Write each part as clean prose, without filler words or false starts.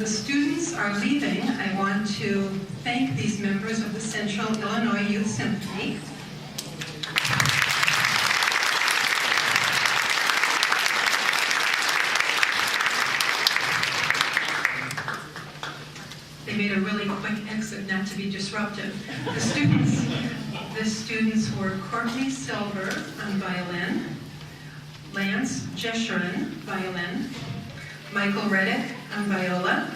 students are leaving, I want to thank these members of the Central Illinois Youth Symphony. They made a really quick exit not to be disruptive. The students were Courtney Silver on violin, Lance Jesherin, violin, Michael Reddick on viola,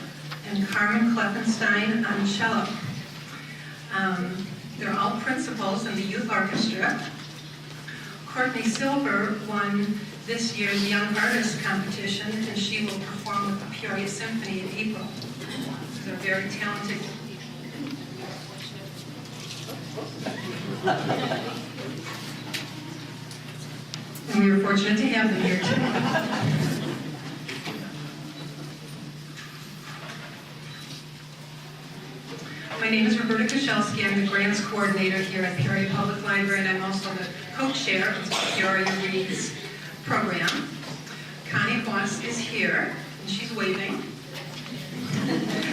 and Carmen Kleffenstein on cello. They're all principals in the youth orchestra. Courtney Silver won this year's Young Artist competition, and she will perform with the Peoria Symphony in April. They're very talented. And we were fortunate to have them here today. My name is Roberta Koshelski. I'm the grants coordinator here at Peoria Public Library, and I'm also the co-chair of the Peoria Reads program. Connie Voss is here, and she's waving.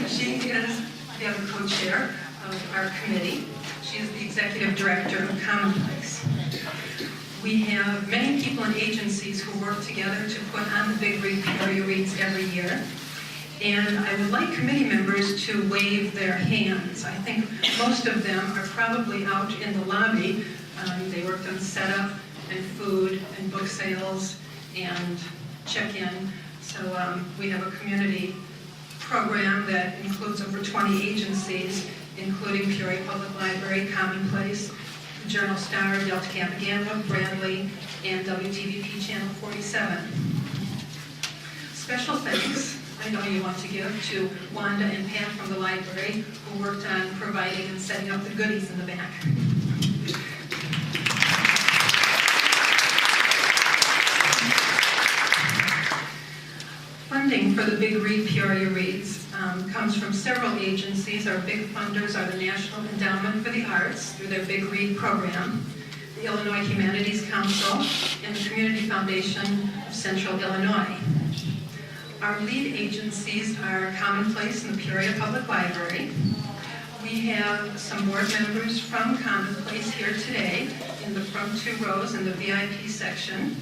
She is the other co-chair of our committee. She is the executive director of Commonplace. We have many people and agencies who work together to put on the Big Read Peoria Reads every year. And I would like committee members to wave their hands. I think most of them are probably out in the lobby. They worked on setup and food and book sales and check-in. So we have a community program that includes over 20 agencies, including Peoria Public Library, Commonplace, the Journal Star, Delta Kappa, Bradley, and WTVP Channel 47. Special thanks I know you want to give to Wanda and Pam from the library, who worked on providing and setting up the goodies in the back. Funding for the Big Read Peoria Reads comes from several agencies. Our big funders are the National Endowment for the Arts through their Big Read program, the Illinois Humanities Council, and the Community Foundation of Central Illinois. Our lead agencies are Commonplace and the Peoria Public Library. We have some board members from Commonplace here today in the front two rows in the VIP section.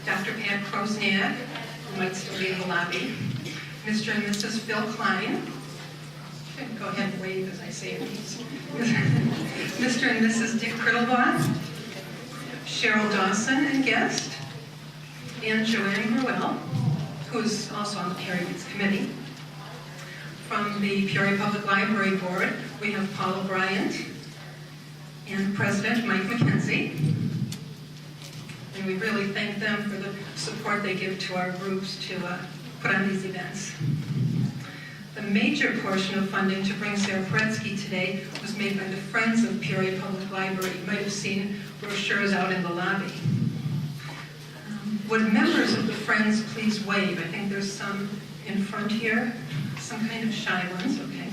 Dr. Pat Krosniak, who might still be in the lobby. Mr. and Mrs. Phil Klein. Go ahead and wave as I say it. Mr. and Mrs. Dick Crittlebaugh. Cheryl Dawson and guest. And Joanne Gruelle, who's also on the Peoria Reads Committee. From the Peoria Public Library Board, we have Paula Bryant and President Mike McKenzie. And we really thank them for the support they give to our groups to put on these events. The major portion of funding to bring Sara Paretsky today was made by the Friends of Peoria Public Library. You might have seen brochures out in the lobby. Would members of the Friends please wave? I think there's some in front here, some kind of shy ones, okay.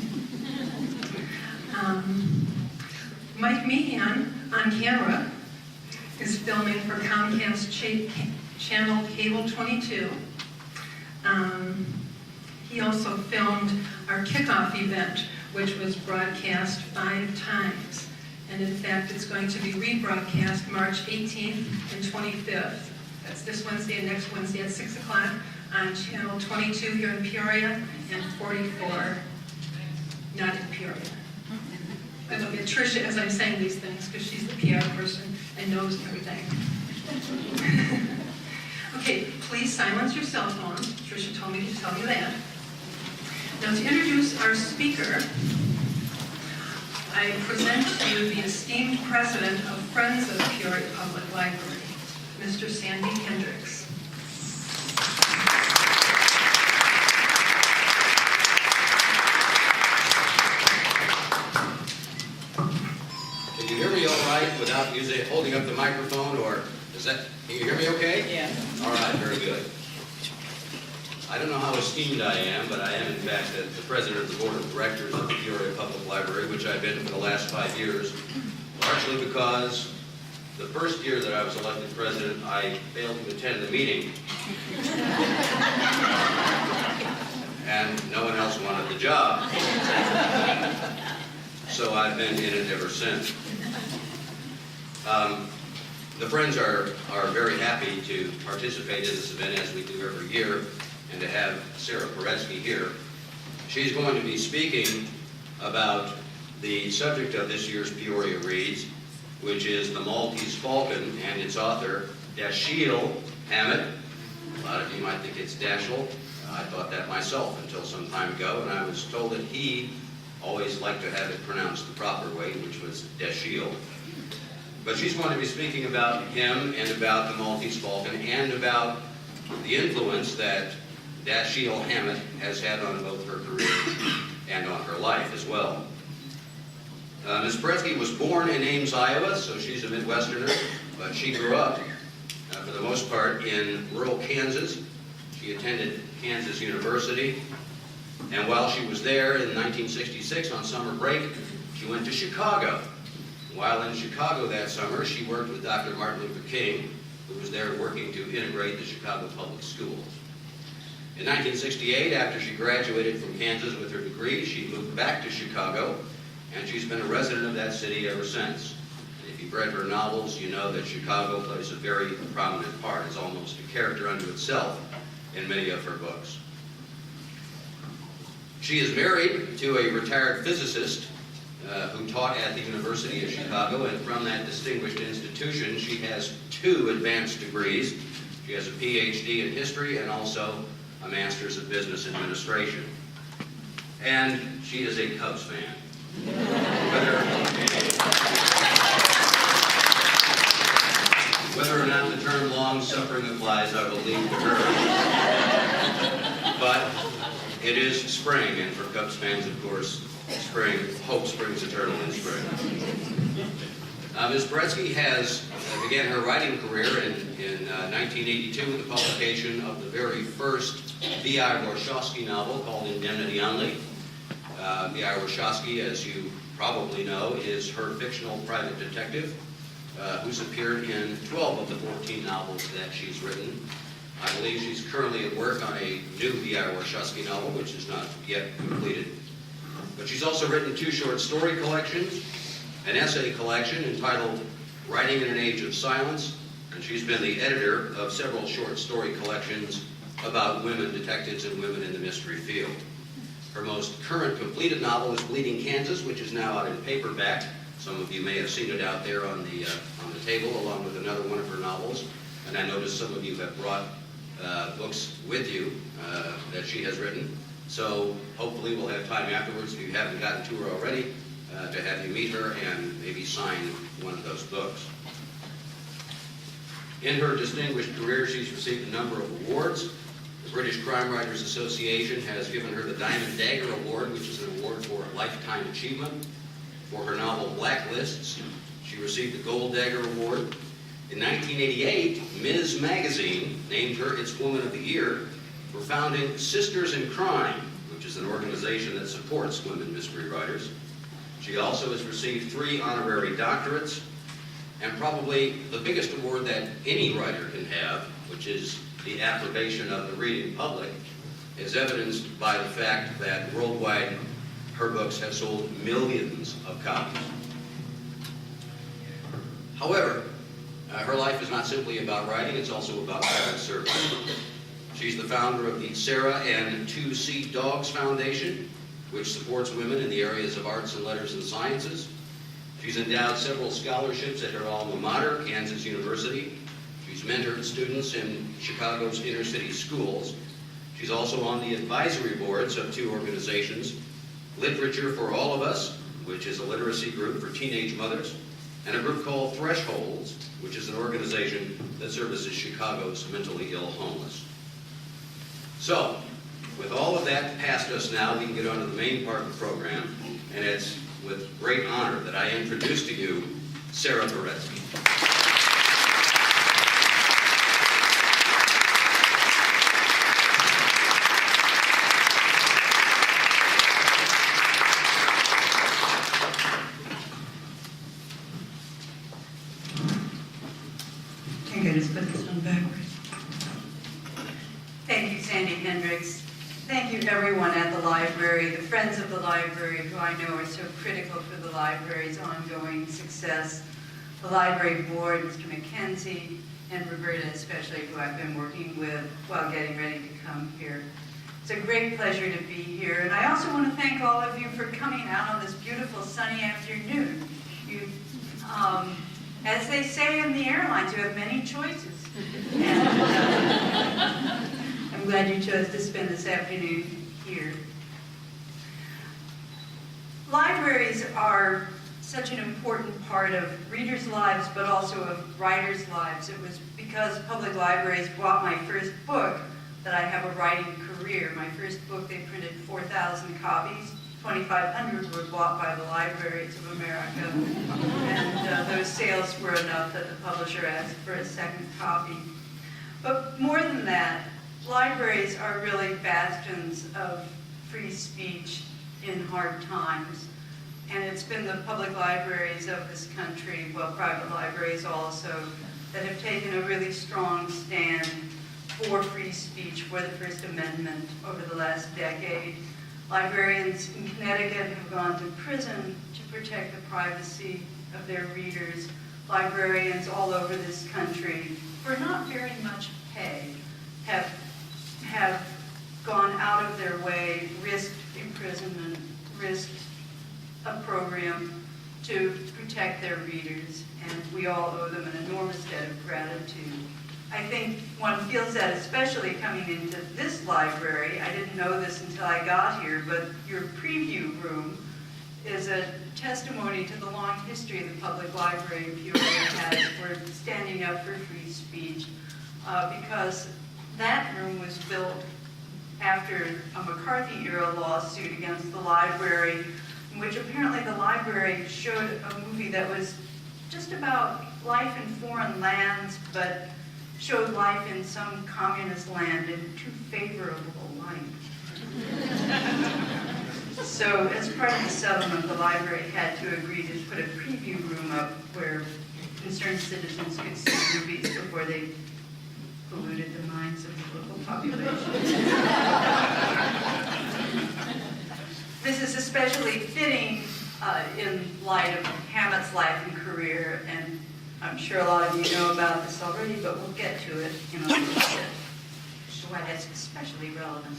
Mike Meehan on camera is filming for Comcast Channel Cable 22. He also filmed our kickoff event, which was broadcast 5 times. And in fact, it's going to be rebroadcast March 18th and 25th. That's this Wednesday and next Wednesday at 6 o'clock on Channel 22 here in Peoria and 44 not in Peoria. I look at Tricia as I'm saying these things because she's the PR person and knows everything. Okay, please silence your cell phones. Tricia told me to tell you that. Now to introduce our speaker, I present to you the esteemed president of Friends of Peoria Public Library, Mr. Sandy Hendricks. Can you hear me all right without holding up the microphone, or can you hear me okay? Yeah. All right, very good. I don't know how esteemed I am, but I am in fact the president of the board of directors of the Peoria Public Library, which I've been for the last 5 years, largely because the first year that I was elected president, I failed to attend the meeting. and no one else wanted the job. So I've been in it ever since. The Friends are very happy to participate in this event, as we do every year, and to have Sara Paretsky here. She's going to be speaking about the subject of this year's Peoria Reads, which is The Maltese Falcon, and its author, Dashiell Hammett. A lot of you might think it's Dashiell. I thought that myself until some time ago, and I was told that he always liked to have it pronounced the proper way, which was Dashiell. But she's going to be speaking about him and about the Maltese Falcon and about the influence that Dashiell Hammett has had on both her career and on her life as well. Ms. Paretsky was born in Ames, Iowa, so she's a Midwesterner, but she grew up, for the most part, in rural Kansas. She attended Kansas University, and while she was there in 1966 on summer break, she went to Chicago. While in Chicago that summer, she worked with Dr. Martin Luther King, who was there working to integrate the Chicago public schools. In 1968, after she graduated from Kansas with her degree, she moved back to Chicago, and she's been a resident of that city ever since. And if you've read her novels, you know that Chicago plays a very prominent part. It's almost a character unto itself in many of her books. She is married to a retired physicist who taught at the University of Chicago, and from that distinguished institution, she has 2 advanced degrees. She has a PhD in history and also a Master's of Business Administration. And she is a Cubs fan. Whether or not the term long-suffering applies, I will leave to her. But it is spring, and for Cubs fans, of course, spring, hope springs eternal in spring. Ms. Paretsky began her writing career in 1982 with the publication of the very first V.I. Warshawski novel called Indemnity Only. V.I. Warshawski, as you probably know, is her fictional private detective who's appeared in 12 of the 14 novels that she's written. I believe she's currently at work on a new V.I. Warshawski novel, which is not yet completed. But she's also written 2 short story collections, an essay collection entitled Writing in an Age of Silence, and she's been the editor of several short story collections about women detectives and women in the mystery field. Her most current completed novel is Bleeding Kansas, which is now out in paperback. Some of you may have seen it out there on the table, along with another one of her novels. And I noticed some of you have brought books with you that she has written. So hopefully we'll have time afterwards, if you haven't gotten to her already, to have you meet her and maybe sign one of those books. In her distinguished career, she's received a number of awards. The British Crime Writers Association has given her the Diamond Dagger Award, which is an award for lifetime achievement. For her novel Blacklists, she received the Gold Dagger Award. In 1988, Ms. Magazine named her its Woman of the Year for founding Sisters in Crime, which is an organization that supports women mystery writers. She also has received 3 honorary doctorates, and probably the biggest award that any writer can have, which is the approbation of the reading public, is evidenced by the fact that worldwide her books have sold millions of copies. However, her life is not simply about writing, it's also about public service. She's the founder of the Sara and 2C Dogs Foundation, which supports women in the areas of arts and letters and sciences. She's endowed several scholarships at her alma mater, Kansas University. She's mentored students in Chicago's inner city schools. She's also on the advisory boards of 2 organizations, Literature for All of Us, which is a literacy group for teenage mothers, and a group called Thresholds, which is an organization that services Chicago's mentally ill homeless. So, with all of that past us now, we can get on to the main part of the program, and it's with great honor that I introduce to you Sara Paretsky. I'm going to just put this one backwards. Thank you, Sandy Hendricks. Thank you, everyone the library, the Friends of the Library, who I know are so critical for the library's ongoing success, the library board, Mr. McKenzie, and Roberta especially, who I've been working with while getting ready to come here. It's a great pleasure to be here, and I also want to thank all of you for coming out on this beautiful sunny afternoon. You, as they say in the airlines, you have many choices. And, I'm glad you chose to spend this afternoon here. Libraries are such an important part of readers' lives, but also of writers' lives. It was because public libraries bought my first book that I have a writing career. My first book, they printed 4,000 copies. 2,500 were bought by the libraries of America. And those sales were enough that the publisher asked for a second copy. But more than that, libraries are really bastions of free speech in hard times. And it's been the public libraries of this country, well, private libraries also, that have taken a really strong stand for free speech, for the First Amendment over the last decade. Librarians in Connecticut have gone to prison to protect the privacy of their readers. Librarians all over this country, for not very much pay, have gone out of their way, risked imprisonment, risked a program to protect their readers, and we all owe them an enormous debt of gratitude. I think one feels that especially coming into this library. I didn't know this until I got here, but your preview room is a testimony to the long history the public library of Peoria has for standing up for free speech, because that room was built after a McCarthy-era lawsuit against the library, in which apparently the library showed a movie that was just about life in foreign lands, but showed life in some communist land in too favorable light. So as part of the settlement, the library had to agree to put a preview room up where concerned citizens could see movies before they polluted the minds of the local population. This is especially fitting in light of Hammett's life and career, and I'm sure a lot of you know about this already, but we'll get to it in a little bit, as to why that's especially relevant.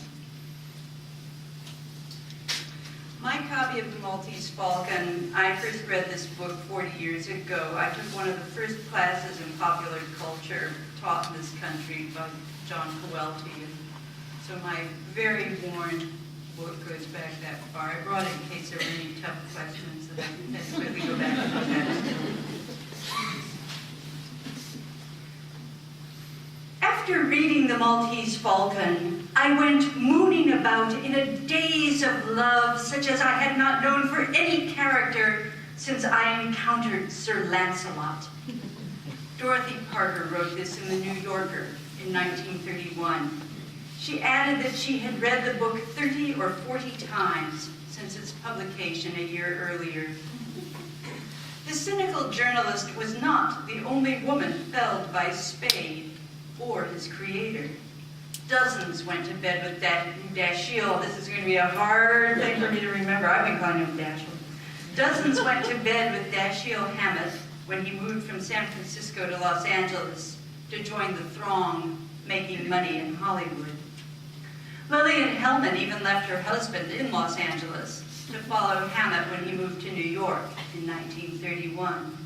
My copy of The Maltese Falcon, I first read this book 40 years ago. I took one of the first classes in popular culture taught in this country by John Coelty, and so my very worn book goes back that far. I brought it in case there were any tough questions that I had to quickly go back and look at. After reading The Maltese Falcon, I went mooning about in a daze of love such as I had not known for any character since I encountered Sir Lancelot. Dorothy Parker wrote this in the New Yorker in 1931. She added that she had read the book 30 or 40 times since its publication a year earlier. The cynical journalist was not the only woman felled by Spade or his creator. Dozens went to bed with Dashiell. This is going to be a hard thing for me to remember. I've been calling him Dashiell. Dozens went to bed with Dashiell Hammett when he moved from San Francisco to Los Angeles to join the throng making money in Hollywood. Lillian Hellman even left her husband in Los Angeles to follow Hammett when he moved to New York in 1931.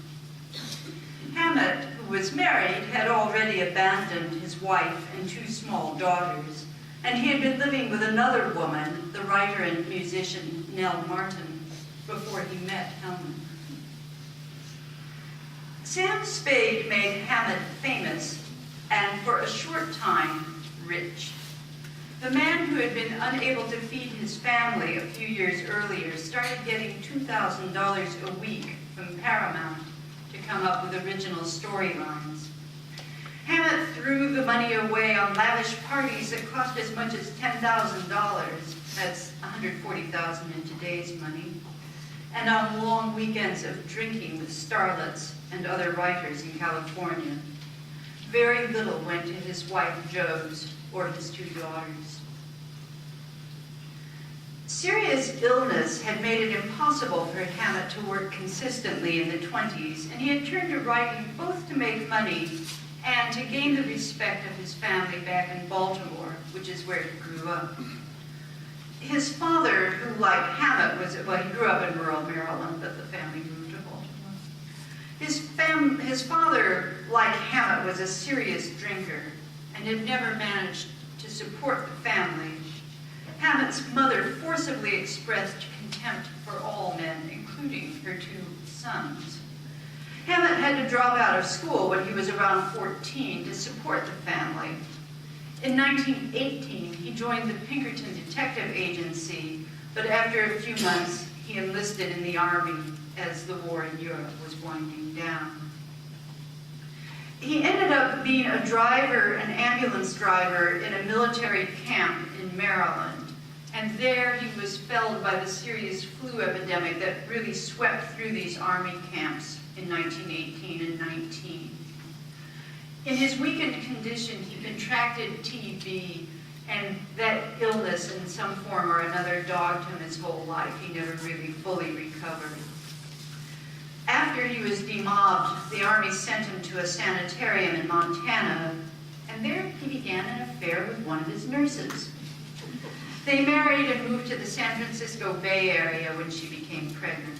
Hammett, who was married, had already abandoned his wife and two small daughters, and he had been living with another woman, the writer and musician Nell Martin, before he met Hellman. Sam Spade made Hammett famous, and for a short time, rich. The man who had been unable to feed his family a few years earlier started getting $2,000 a week from Paramount to come up with original storylines. Hammett threw the money away on lavish parties that cost as much as $10,000, that's $140,000 in today's money, and on long weekends of drinking with starlets and other writers in California. Very little went to his wife Jo's or his two daughters. Serious illness had made it impossible for Hammett to work consistently in the 20s, and he had turned to writing both to make money and to gain the respect of his family back in Baltimore, which is where he grew up. His father, who like Hammett he grew up in rural Maryland, but the family moved to Baltimore. His father, like Hammett, was a serious drinker and had never managed to support the family. Hammett's mother forcibly expressed contempt for all men, including her two sons. Hammett had to drop out of school when he was around 14 to support the family. In 1918, he joined the Pinkerton Detective Agency, but after a few months, he enlisted in the Army as the war in Europe was winding down. He ended up being a driver, an ambulance driver, in a military camp in Maryland. And there he was felled by the serious flu epidemic that really swept through these Army camps in 1918 and 19. In his weakened condition, he contracted TB, and that illness in some form or another dogged him his whole life. He never really fully recovered. After he was demobbed, the Army sent him to a sanitarium in Montana, and there he began an affair with one of his nurses. They married and moved to the San Francisco Bay Area when she became pregnant.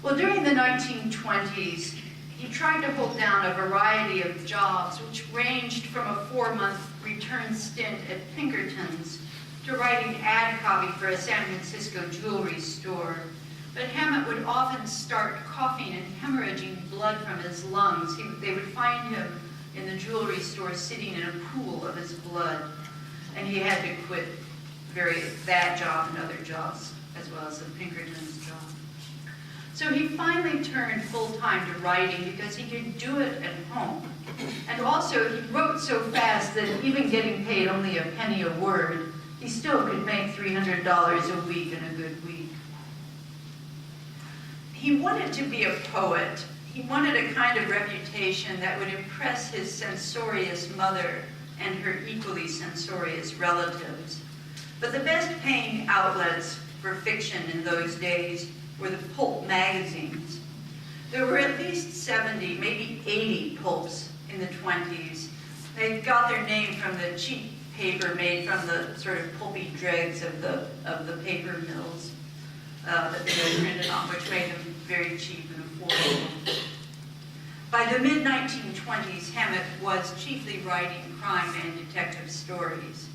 Well, during the 1920s, he tried to hold down a variety of jobs, which ranged from a 4-month return stint at Pinkerton's to writing ad copy for a San Francisco jewelry store. But Hammett would often start coughing and hemorrhaging blood from his lungs. They would find him in the jewelry store sitting in a pool of his blood. And he had to quit that job and other jobs, as well as the Pinkerton's job. So he finally turned full-time to writing because he could do it at home. And also, he wrote so fast that even getting paid only a penny a word, he still could make $300 a week in a good week. He wanted to be a poet. He wanted a kind of reputation that would impress his censorious mother and her equally censorious relatives. But the best-paying outlets for fiction in those days were the pulp magazines. There were at least 70, maybe 80 pulps in the 20s. They got their name from the cheap paper made from the sort of pulpy dregs of the paper mills that they were printed on, which made them very cheap and affordable. By the mid-1920s, Hammett was chiefly writing crime and detective stories.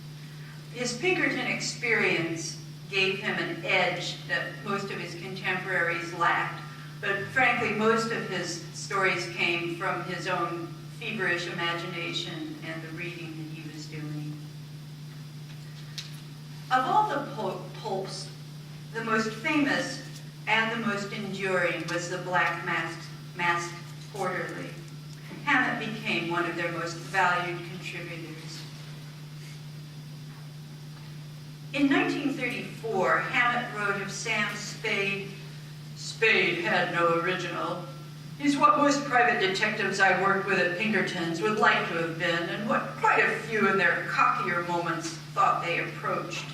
His Pinkerton experience gave him an edge that most of his contemporaries lacked, but frankly, most of his stories came from his own feverish imagination and the reading that he was doing. Of all the pulps, the most famous and the most enduring was the Black Mask Quarterly. Hammett became one of their most valued contributors. In 1934, Hammett wrote of Sam Spade, "Spade had no original. He's what most private detectives I worked with at Pinkerton's would like to have been, and what quite a few in their cockier moments thought they approached.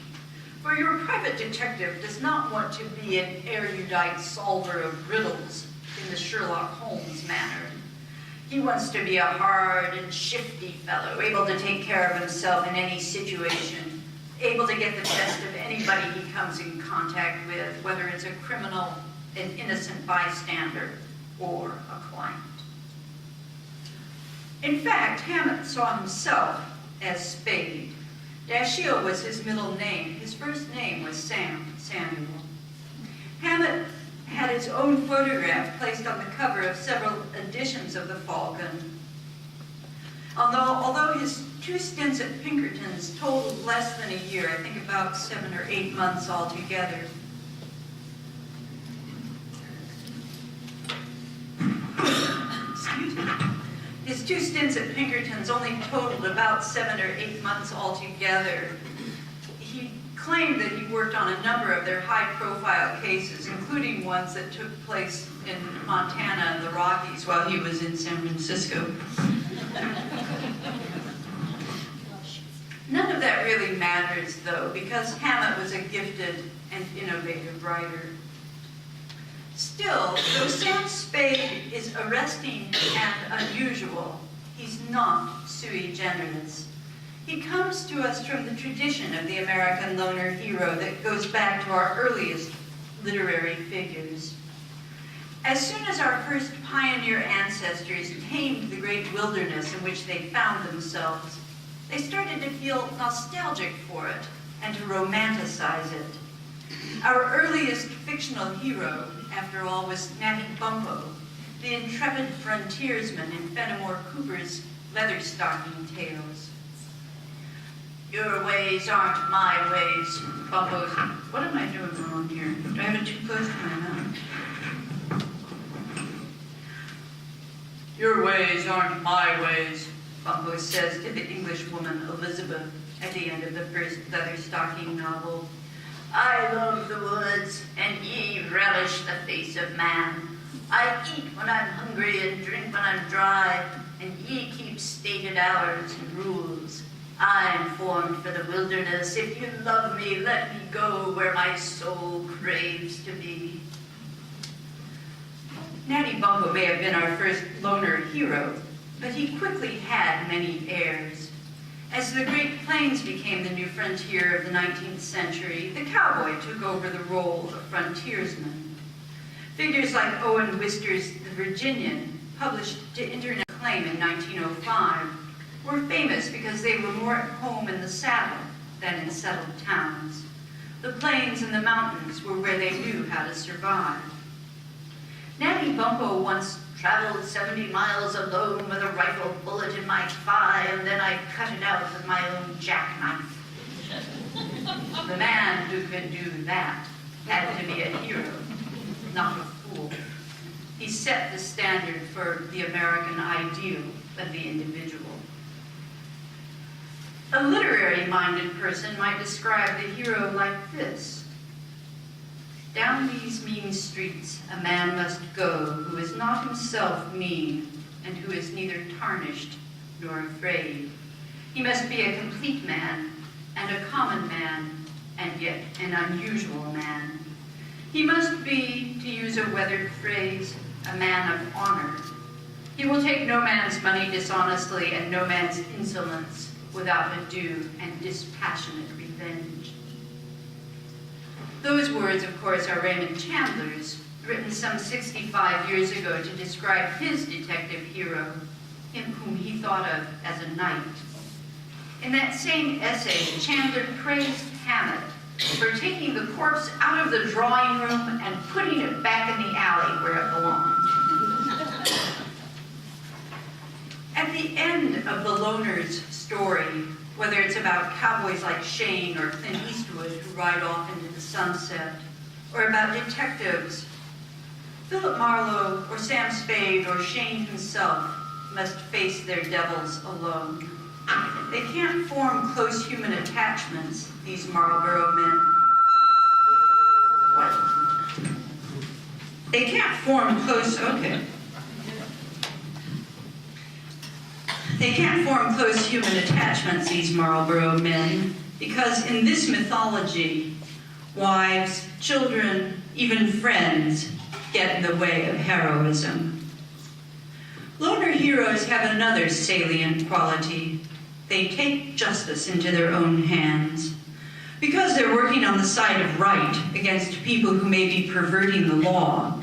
For your private detective does not want to be an erudite solver of riddles in the Sherlock Holmes manner. He wants to be a hard and shifty fellow, able to take care of himself in any situation, able to get the best of anybody he comes in contact with, whether it's a criminal, an innocent bystander, or a client." In fact, Hammett saw himself as Spade. Dashiell was his middle name. His first name was Samuel. Hammett had his own photograph placed on the cover of several editions of the Falcon. Although his 2 stints at Pinkerton's totaled less than a year, I think about 7 or 8 months altogether. Excuse me. His 2 stints at Pinkerton's only totaled about 7 or 8 months altogether. He claimed that he worked on a number of their high-profile cases, including ones that took place in Montana and the Rockies while he was in San Francisco. None of that really matters, though, because Hammett was a gifted and innovative writer. Still, though Sam Spade is arresting and unusual, he's not sui generis. He comes to us from the tradition of the American loner hero that goes back to our earliest literary figures. As soon as our first pioneer ancestors tamed the great wilderness in which they found themselves, they started to feel nostalgic for it and to romanticize it. Our earliest fictional hero, after all, was Natty Bumppo, the intrepid frontiersman in Fenimore Cooper's Leatherstocking Tales. Your ways aren't my ways, Bumppo. What am I doing wrong here? Do I have it too close to my mouth? Your ways aren't my ways, Bumppo says to the Englishwoman Elizabeth at the end of the first Leatherstocking novel. I love the woods, and ye relish the face of man. I eat when I'm hungry and drink when I'm dry, and ye keep stated hours and rules. I'm formed for the wilderness. If you love me, let me go where my soul craves to be. Natty Bumppo may have been our first loner hero, but he quickly had many heirs. As the Great Plains became the new frontier of the 19th century, the cowboy took over the role of frontiersman. Figures like Owen Wister's The Virginian, published to internet acclaim in 1905, were famous because they were more at home in the saddle than in settled towns. The plains and the mountains were where they knew how to survive. Natty Bumppo once traveled 70 miles alone with a rifle bullet in my thigh, and then I cut it out with my own jackknife. The man who could do that had to be a hero, not a fool. He set the standard for the American ideal of the individual. A literary-minded person might describe the hero like this. Down these mean streets a man must go who is not himself mean and who is neither tarnished nor afraid. He must be a complete man and a common man and yet an unusual man. He must be, to use a weathered phrase, a man of honor. He will take no man's money dishonestly and no man's insolence without a due and dispassionate revenge. Those words, of course, are Raymond Chandler's, written some 65 years ago to describe his detective hero, him whom he thought of as a knight. In that same essay, Chandler praised Hammett for taking the corpse out of the drawing room and putting it back in the alley where it belonged. At the end of the loner's story, whether it's about cowboys like Shane or Clint Eastwood who ride off into the sunset, or about detectives, Philip Marlowe or Sam Spade or Shane himself must face their devils alone. They can't form close human attachments, these Marlborough men. What? They can't form close, okay. They can't form close human attachments, these Marlborough men, because in this mythology, wives, children, even friends get in the way of heroism. Loner heroes have another salient quality. They take justice into their own hands. Because they're working on the side of right against people who may be perverting the law,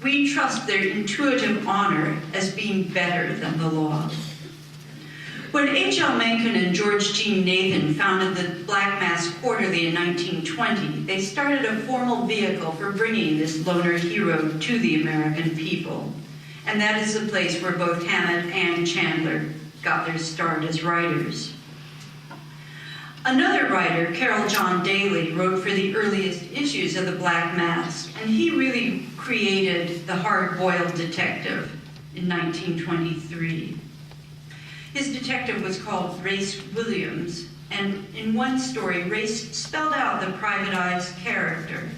we trust their intuitive honor as being better than the law. When H.L. Mencken and George Jean Nathan founded the Black Mass Quarterly in 1920, they started a formal vehicle for bringing this loner hero to the American people. And that is the place where both Hammett and Chandler got their start as writers. Another writer, Carol John Daly, wrote for the earliest issues of the Black Mass, and he really created the hard-boiled detective in 1923. His detective was called Race Williams, and in one story, Race spelled out the Private Eye's character.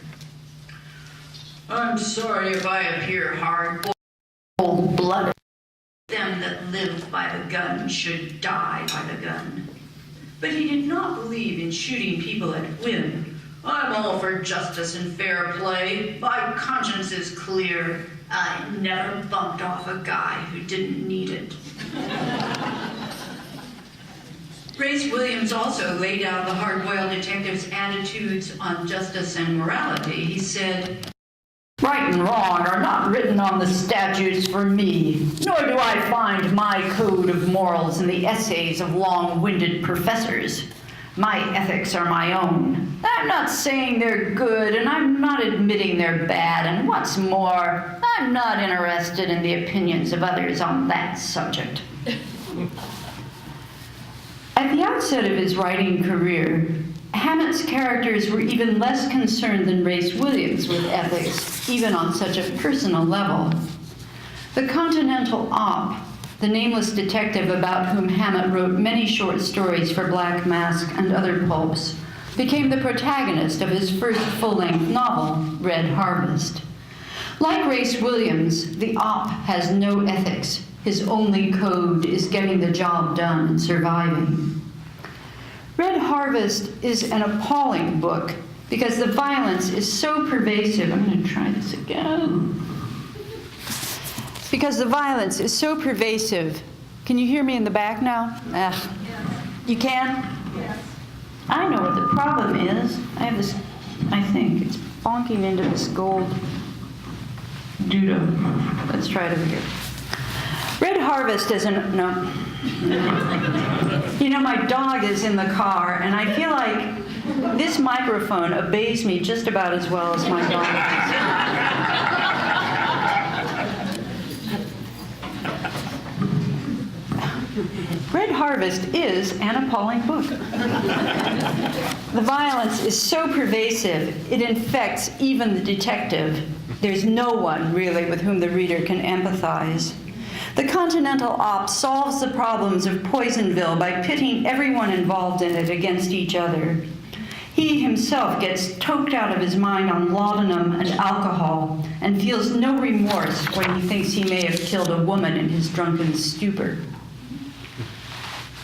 I'm sorry if I appear hard-blooded. Them that live by the gun should die by the gun. But he did not believe in shooting people at whim. I'm all for justice and fair play. My conscience is clear. I never bumped off a guy who didn't need it. Grace Williams also laid out the hard-boiled detective's attitudes on justice and morality. He said, "Right and wrong are not written on the statutes for me, nor do I find my code of morals in the essays of long-winded professors. My ethics are my own. I'm not saying they're good, and I'm not admitting they're bad, and what's more, I'm not interested in the opinions of others on that subject." At the outset of his writing career, Hammett's characters were even less concerned than Grace Williams with ethics, even on such a personal level. The Continental Op, the nameless detective about whom Hammett wrote many short stories for Black Mask and other pulps, became the protagonist of his first full-length novel, Red Harvest. Like Grace Williams, the Op has no ethics. His only code is getting the job done and surviving. Red Harvest is an appalling book because the violence is so pervasive. I'm going to try this again. Because the violence is so pervasive. Can you hear me in the back now? Yes. You can? Yes. I know what the problem is. I have this, I think, it's bonking into this gold doodle. Let's try it over here. Red Harvest is no. You know, my dog is in the car, and I feel like this microphone obeys me just about as well as my dog does. Red Harvest is an appalling book. The violence is so pervasive, it infects even the detective. There's no one, really, with whom the reader can empathize. The Continental Op solves the problems of Poisonville by pitting everyone involved in it against each other. He himself gets toked out of his mind on laudanum and alcohol and feels no remorse when he thinks he may have killed a woman in his drunken stupor.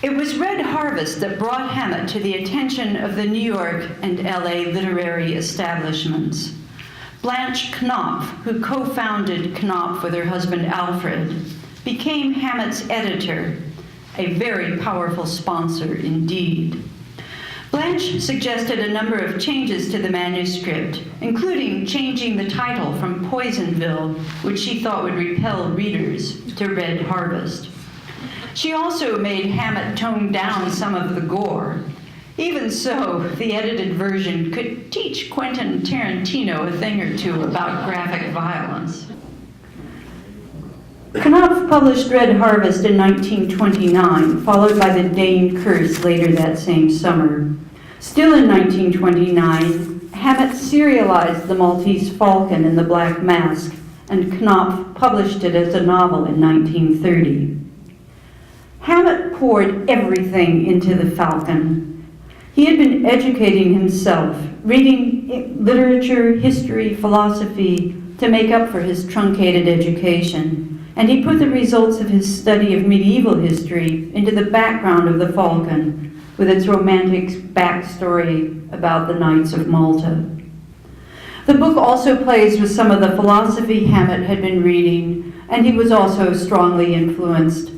It was Red Harvest that brought Hammett to the attention of the New York and LA literary establishments. Blanche Knopf, who co-founded Knopf with her husband Alfred, became Hammett's editor, a very powerful sponsor indeed. Blanche suggested a number of changes to the manuscript, including changing the title from Poisonville, which she thought would repel readers, to Red Harvest. She also made Hammett tone down some of the gore. Even so, the edited version could teach Quentin Tarantino a thing or two about graphic violence. Knopf published Red Harvest in 1929, followed by The Dane Curse later that same summer. Still in 1929, Hammett serialized The Maltese Falcon in the Black Mask, and Knopf published it as a novel in 1930. Hammett poured everything into The Falcon. He had been educating himself, reading literature, history, philosophy, to make up for his truncated education. And he put the results of his study of medieval history into the background of The Falcon, with its romantic backstory about the Knights of Malta. The book also plays with some of the philosophy Hammett had been reading, and he was also strongly influenced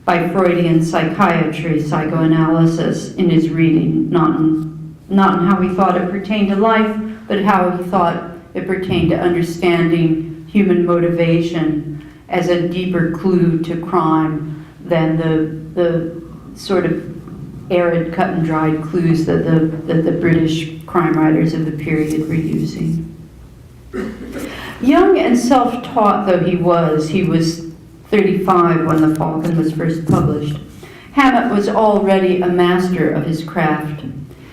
by Freudian psychiatry, psychoanalysis in his reading, not in how he thought it pertained to life, but how he thought it pertained to understanding human motivation as a deeper clue to crime than the sort of arid, cut and dried clues that the British crime writers of the period were using. Young and self-taught though he was 35 when The Falcon was first published, Hammett was already a master of his craft.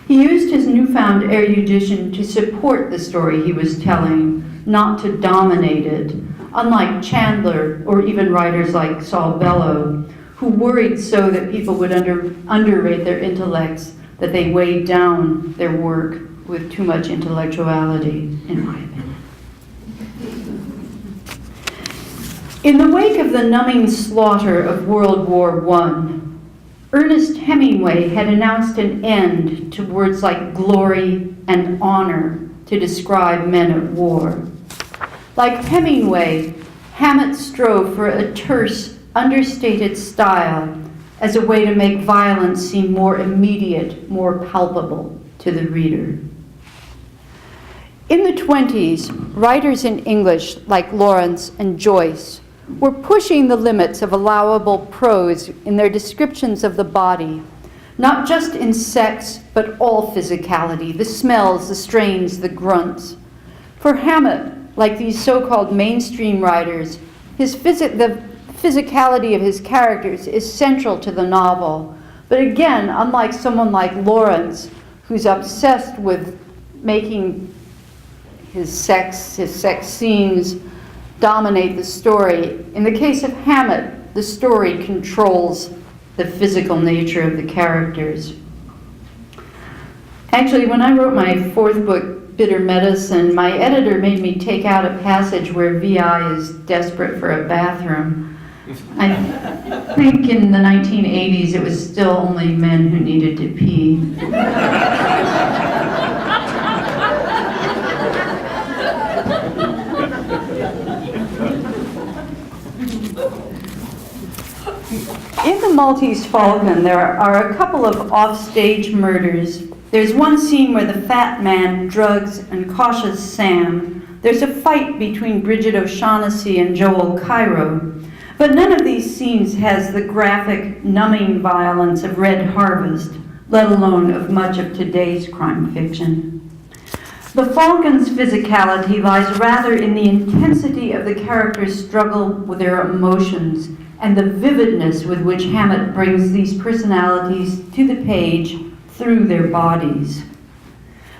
He used his newfound erudition to support the story he was telling, not to dominate it, unlike Chandler or even writers like Saul Bellow, who worried so that people would underrate their intellects that they weighed down their work with too much intellectuality, in my opinion. In the wake of the numbing slaughter of World War I, Ernest Hemingway had announced an end to words like glory and honor to describe men at war. Like Hemingway, Hammett strove for a terse, understated style as a way to make violence seem more immediate, more palpable to the reader. In the 20s, writers in English like Lawrence and Joyce were pushing the limits of allowable prose in their descriptions of the body, not just in sex, but all physicality, the smells, the strains, the grunts. For Hammett, like these so-called mainstream writers, the physicality of his characters is central to the novel. But again, unlike someone like Lawrence, who's obsessed with making his sex scenes dominate the story, in the case of Hammett, the story controls the physical nature of the characters. Actually, when I wrote my fourth book, Bitter Medicine, my editor made me take out a passage where VI is desperate for a bathroom. I think in the 1980s it was still only men who needed to pee. In The Maltese Falcon, there are a couple of off-stage murders. There's one scene where the fat man drugs and cautious Sam. There's a fight between Bridget O'Shaughnessy and Joel Cairo. But none of these scenes has the graphic, numbing violence of Red Harvest, let alone of much of today's crime fiction. The Falcon's physicality lies rather in the intensity of the characters' struggle with their emotions and the vividness with which Hammett brings these personalities to the page through their bodies.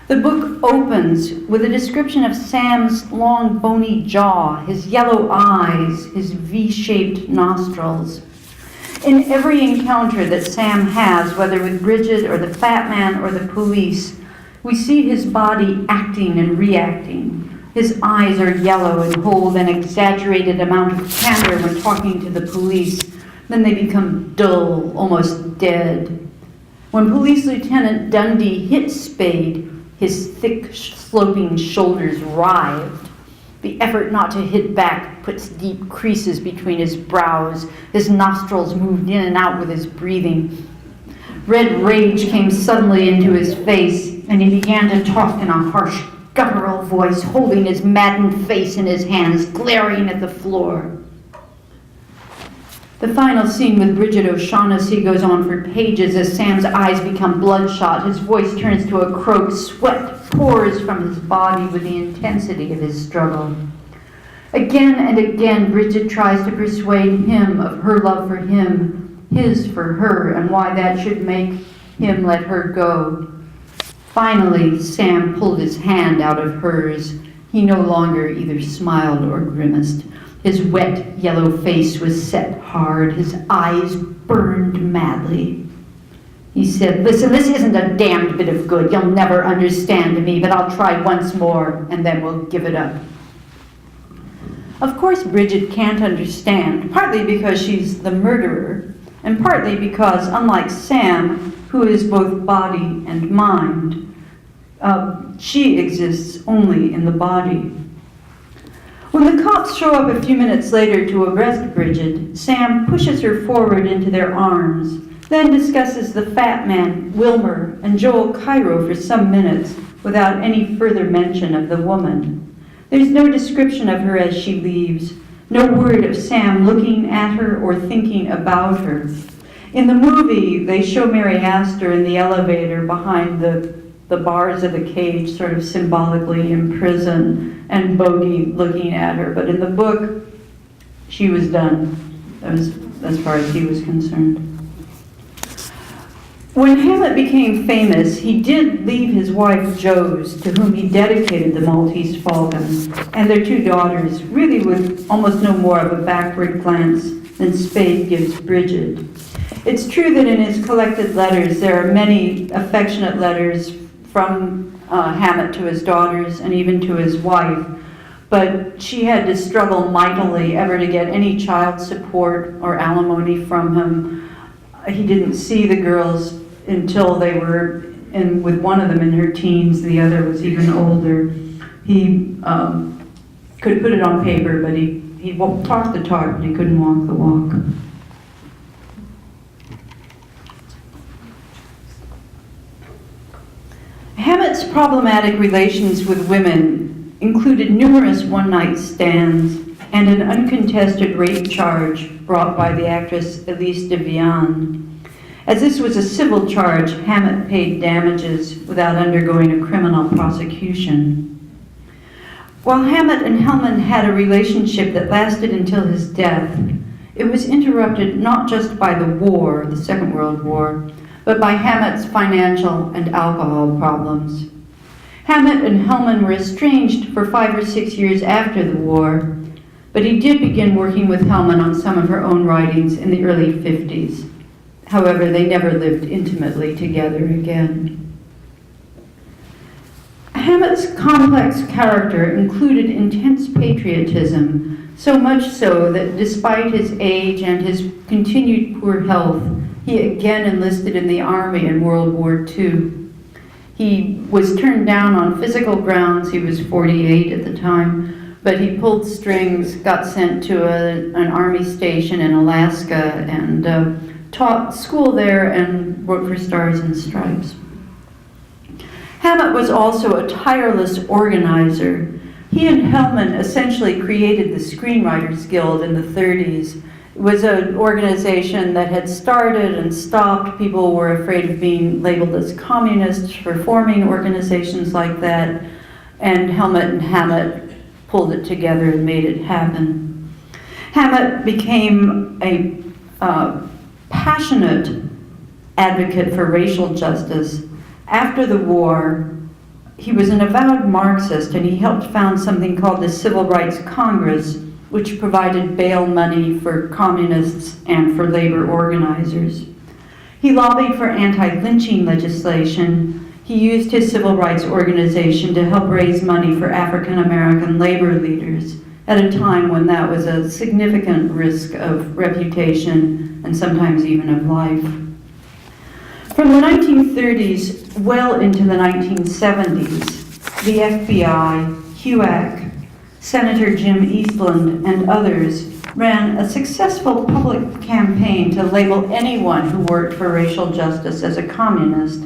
The book opens with a description of Sam's long, bony jaw, his yellow eyes, his V-shaped nostrils. In every encounter that Sam has, whether with Bridget or the fat man or the police, we see his body acting and reacting. His eyes are yellow and hold an exaggerated amount of candor when talking to the police. Then they become dull, almost dead. When Police Lieutenant Dundee hits Spade, his thick, sloping shoulders writhed. The effort not to hit back puts deep creases between his brows. His nostrils moved in and out with his breathing. Red rage came suddenly into his face, and he began to talk in a harsh, guttural voice, holding his maddened face in his hands, glaring at the floor. The final scene with Bridget O'Shaughnessy goes on for pages as Sam's eyes become bloodshot. His voice turns to a croak. Sweat pours from his body with the intensity of his struggle. Again and again, Bridget tries to persuade him of her love for him, his for her, and why that should make him let her go. Finally, Sam pulled his hand out of hers. He no longer either smiled or grimaced. His wet, yellow face was set hard. His eyes burned madly. He said, "Listen, this isn't a damned bit of good. You'll never understand me, but I'll try once more, and then we'll give it up." Of course, Bridget can't understand, partly because she's the murderer, and partly because, unlike Sam, who is both body and mind, she exists only in the body. When the cops show up a few minutes later to arrest Bridget, Sam pushes her forward into their arms, then discusses the fat man, Wilmer, and Joel Cairo for some minutes without any further mention of the woman. There's no description of her as she leaves, no word of Sam looking at her or thinking about her. In the movie, they show Mary Astor in the elevator behind the bars of the cage, sort of symbolically in prison, and Bogey looking at her. But in the book, she was done, as far as he was concerned. When Hammett became famous, he did leave his wife, Joes, to whom he dedicated The Maltese Falcon, and their two daughters, really with almost no more of a backward glance than Spade gives Bridget. It's true that in his collected letters, there are many affectionate letters from Hammett to his daughters and even to his wife, but she had to struggle mightily ever to get any child support or alimony from him. He didn't see the girls until they were with one of them in her teens, the other was even older. He could put it on paper, but he talked the talk, but he couldn't walk the walk. Hammett's problematic relations with women included numerous one-night stands and an uncontested rape charge brought by the actress Elise de Vian. As this was a civil charge, Hammett paid damages without undergoing a criminal prosecution. While Hammett and Hellman had a relationship that lasted until his death, it was interrupted not just by the war, the Second World War, but by Hammett's financial and alcohol problems. Hammett and Hellman were estranged for 5 or 6 years after the war, but he did begin working with Hellman on some of her own writings in the early 50s. However, they never lived intimately together again. Hammett's complex character included intense patriotism, so much so that despite his age and his continued poor health, he again enlisted in the Army in World War II. He was turned down on physical grounds. He was 48 at the time, but he pulled strings, got sent to an Army station in Alaska, and taught school there and wrote for Stars and Stripes. Hammett was also a tireless organizer. He and Hellman essentially created the Screenwriters Guild in the 30s. It was an organization that had started and stopped. People were afraid of being labeled as communists for forming organizations like that, and Hellman and Hammett pulled it together and made it happen. Hammett became a passionate advocate for racial justice. After the war, he was an avowed Marxist, and he helped found something called the Civil Rights Congress, which provided bail money for communists and for labor organizers. He lobbied for anti-lynching legislation. He used his civil rights organization to help raise money for African American labor leaders at a time when that was a significant risk of reputation and sometimes even of life. From the 1930s well into the 1970s, the FBI, HUAC, Senator Jim Eastland, and others ran a successful public campaign to label anyone who worked for racial justice as a communist.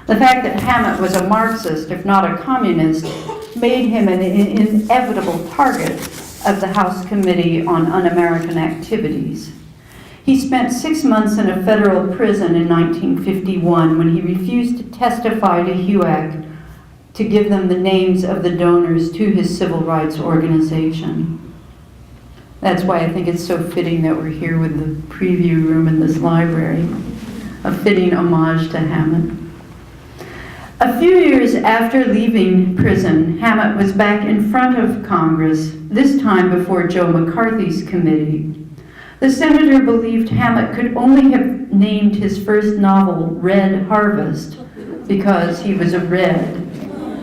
The fact that Hammett was a Marxist, if not a communist, made him an inevitable target of the House Committee on Un-American Activities. He spent 6 months in a federal prison in 1951 when he refused to testify to HUAC to give them the names of the donors to his civil rights organization. That's why I think it's so fitting that we're here with the preview room in this library, a fitting homage to Hammett. A few years after leaving prison, Hammett was back in front of Congress, this time before Joe McCarthy's committee. The senator believed Hammett could only have named his first novel Red Harvest because he was a Red.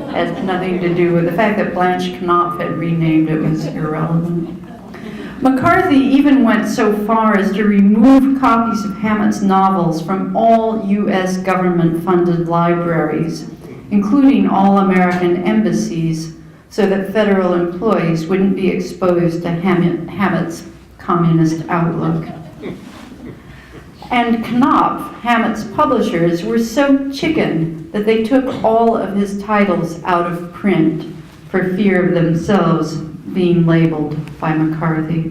It had nothing to do with the fact that Blanche Knopf had renamed it was irrelevant. McCarthy even went so far as to remove copies of Hammett's novels from all U.S. government-funded libraries, including all American embassies, so that federal employees wouldn't be exposed to Hammett's communist outlook. And Knopf, Hammett's publishers, were so chicken that they took all of his titles out of print for fear of themselves being labeled by McCarthy.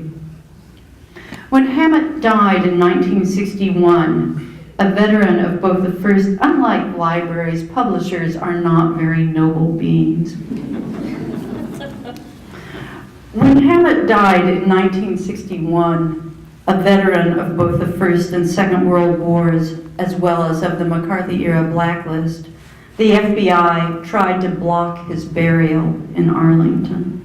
When Hammett died in 1961, a veteran of both the first, unlike libraries, publishers are not very noble beings. When Hammett died in 1961, a veteran of both the First and Second World Wars, as well as of the McCarthy-era blacklist, the FBI tried to block his burial in Arlington.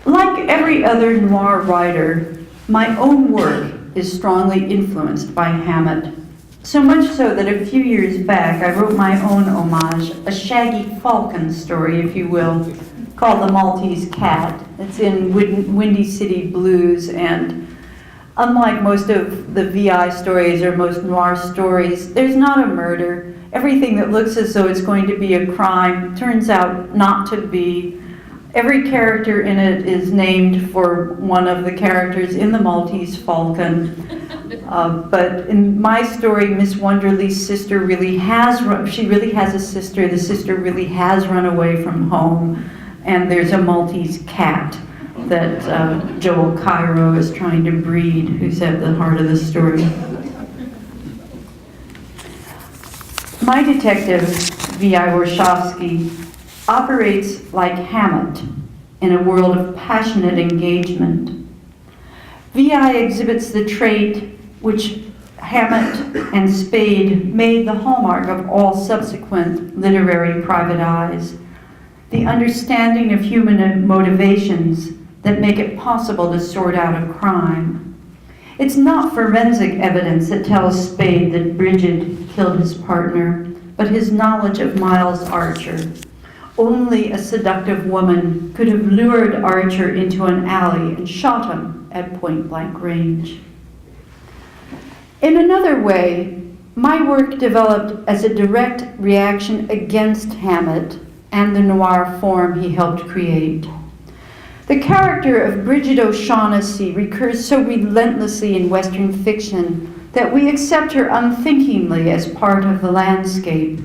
Like every other noir writer, my own work is strongly influenced by Hammett. So much so that a few years back I wrote my own homage, a Shaggy Falcon story, if you will, called The Maltese Cat. It's in Windy City Blues, and Unlike most of the VI stories or most noir stories, there's not a murder. Everything that looks as though it's going to be a crime turns out not to be. Every character in it is named for one of the characters in the Maltese Falcon. But in my story, Miss Wonderly's sister really has she really has a sister. The sister really has run away from home. And there's a Maltese cat that Joel Cairo is trying to breed, who's at the heart of the story. My detective, V.I. Warshawski, operates like Hammett in a world of passionate engagement. V.I. exhibits the trait which Hammett and Spade made the hallmark of all subsequent literary private eyes, the understanding of human motivations that make it possible to sort out a crime. It's not forensic evidence that tells Spade that Bridget killed his partner, but his knowledge of Miles Archer. Only a seductive woman could have lured Archer into an alley and shot him at point-blank range. In another way, my work developed as a direct reaction against Hammett and the noir form he helped create. The character of Bridget O'Shaughnessy recurs so relentlessly in Western fiction that we accept her unthinkingly as part of the landscape.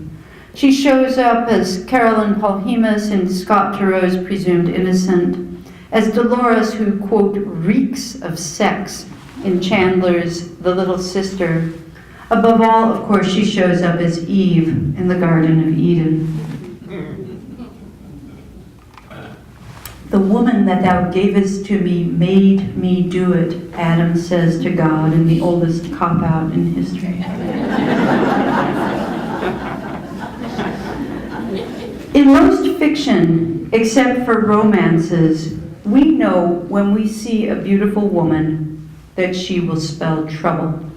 She shows up as Carolyn Polhemus in Scott Turo's Presumed Innocent, as Dolores who, quote, reeks of sex in Chandler's The Little Sister. Above all, of course, she shows up as Eve in the Garden of Eden. The woman that thou gavest to me made me do it, Adam says to God in the oldest cop-out in history. In most fiction, except for romances, we know when we see a beautiful woman that she will spell trouble.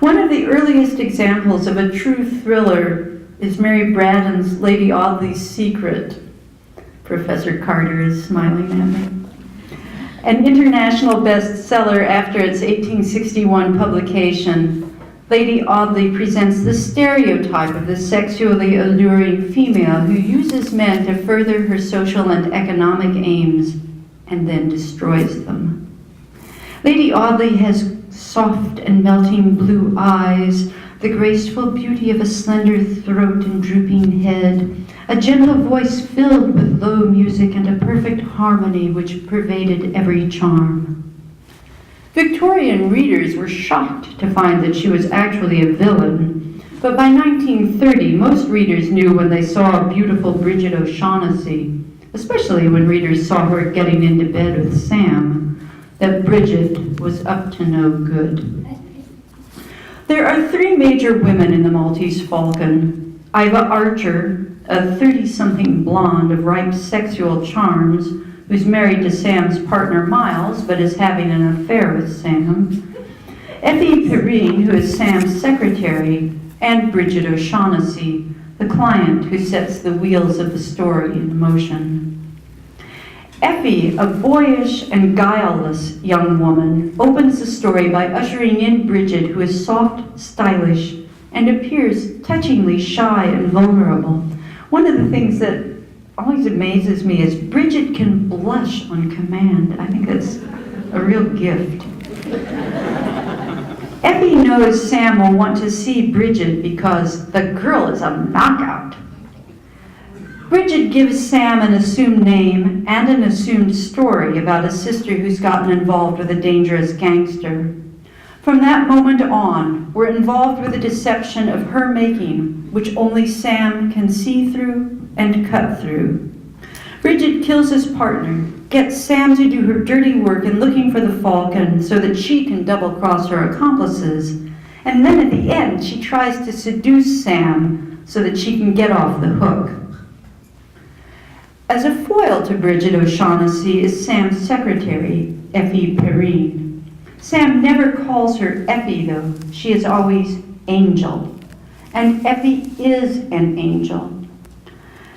One of the earliest examples of a true thriller is Mary Braddon's Lady Audley's Secret. Professor Carter is smiling at me. An international bestseller after its 1861 publication, Lady Audley presents the stereotype of the sexually alluring female who uses men to further her social and economic aims and then destroys them. Lady Audley has soft and melting blue eyes, the graceful beauty of a slender throat and drooping head, a gentle voice filled with low music and a perfect harmony which pervaded every charm. Victorian readers were shocked to find that she was actually a villain, but by 1930, most readers knew when they saw a beautiful Bridget O'Shaughnessy, especially when readers saw her getting into bed with Sam, that Bridget was up to no good. There are three major women in the Maltese Falcon: Iva Archer, a 30-something blonde of ripe sexual charms who's married to Sam's partner Miles but is having an affair with Sam, Effie Perrine, who is Sam's secretary, and Bridget O'Shaughnessy, the client who sets the wheels of the story in motion. Effie, a boyish and guileless young woman, opens the story by ushering in Bridget, who is soft, stylish, and appears touchingly shy and vulnerable. One of the things that always amazes me is Bridget can blush on command. I think that's a real gift. Effie knows Sam will want to see Bridget because the girl is a knockout. Bridget gives Sam an assumed name and an assumed story about a sister who's gotten involved with a dangerous gangster. From that moment on, we're involved with a deception of her making, which only Sam can see through and cut through. Bridget kills his partner, gets Sam to do her dirty work in looking for the Falcon so that she can double-cross her accomplices, and then at the end she tries to seduce Sam so that she can get off the hook. As a foil to Bridget O'Shaughnessy is Sam's secretary, Effie Perrine. Sam never calls her Effie, though. She is always Angel. And Effie is an angel.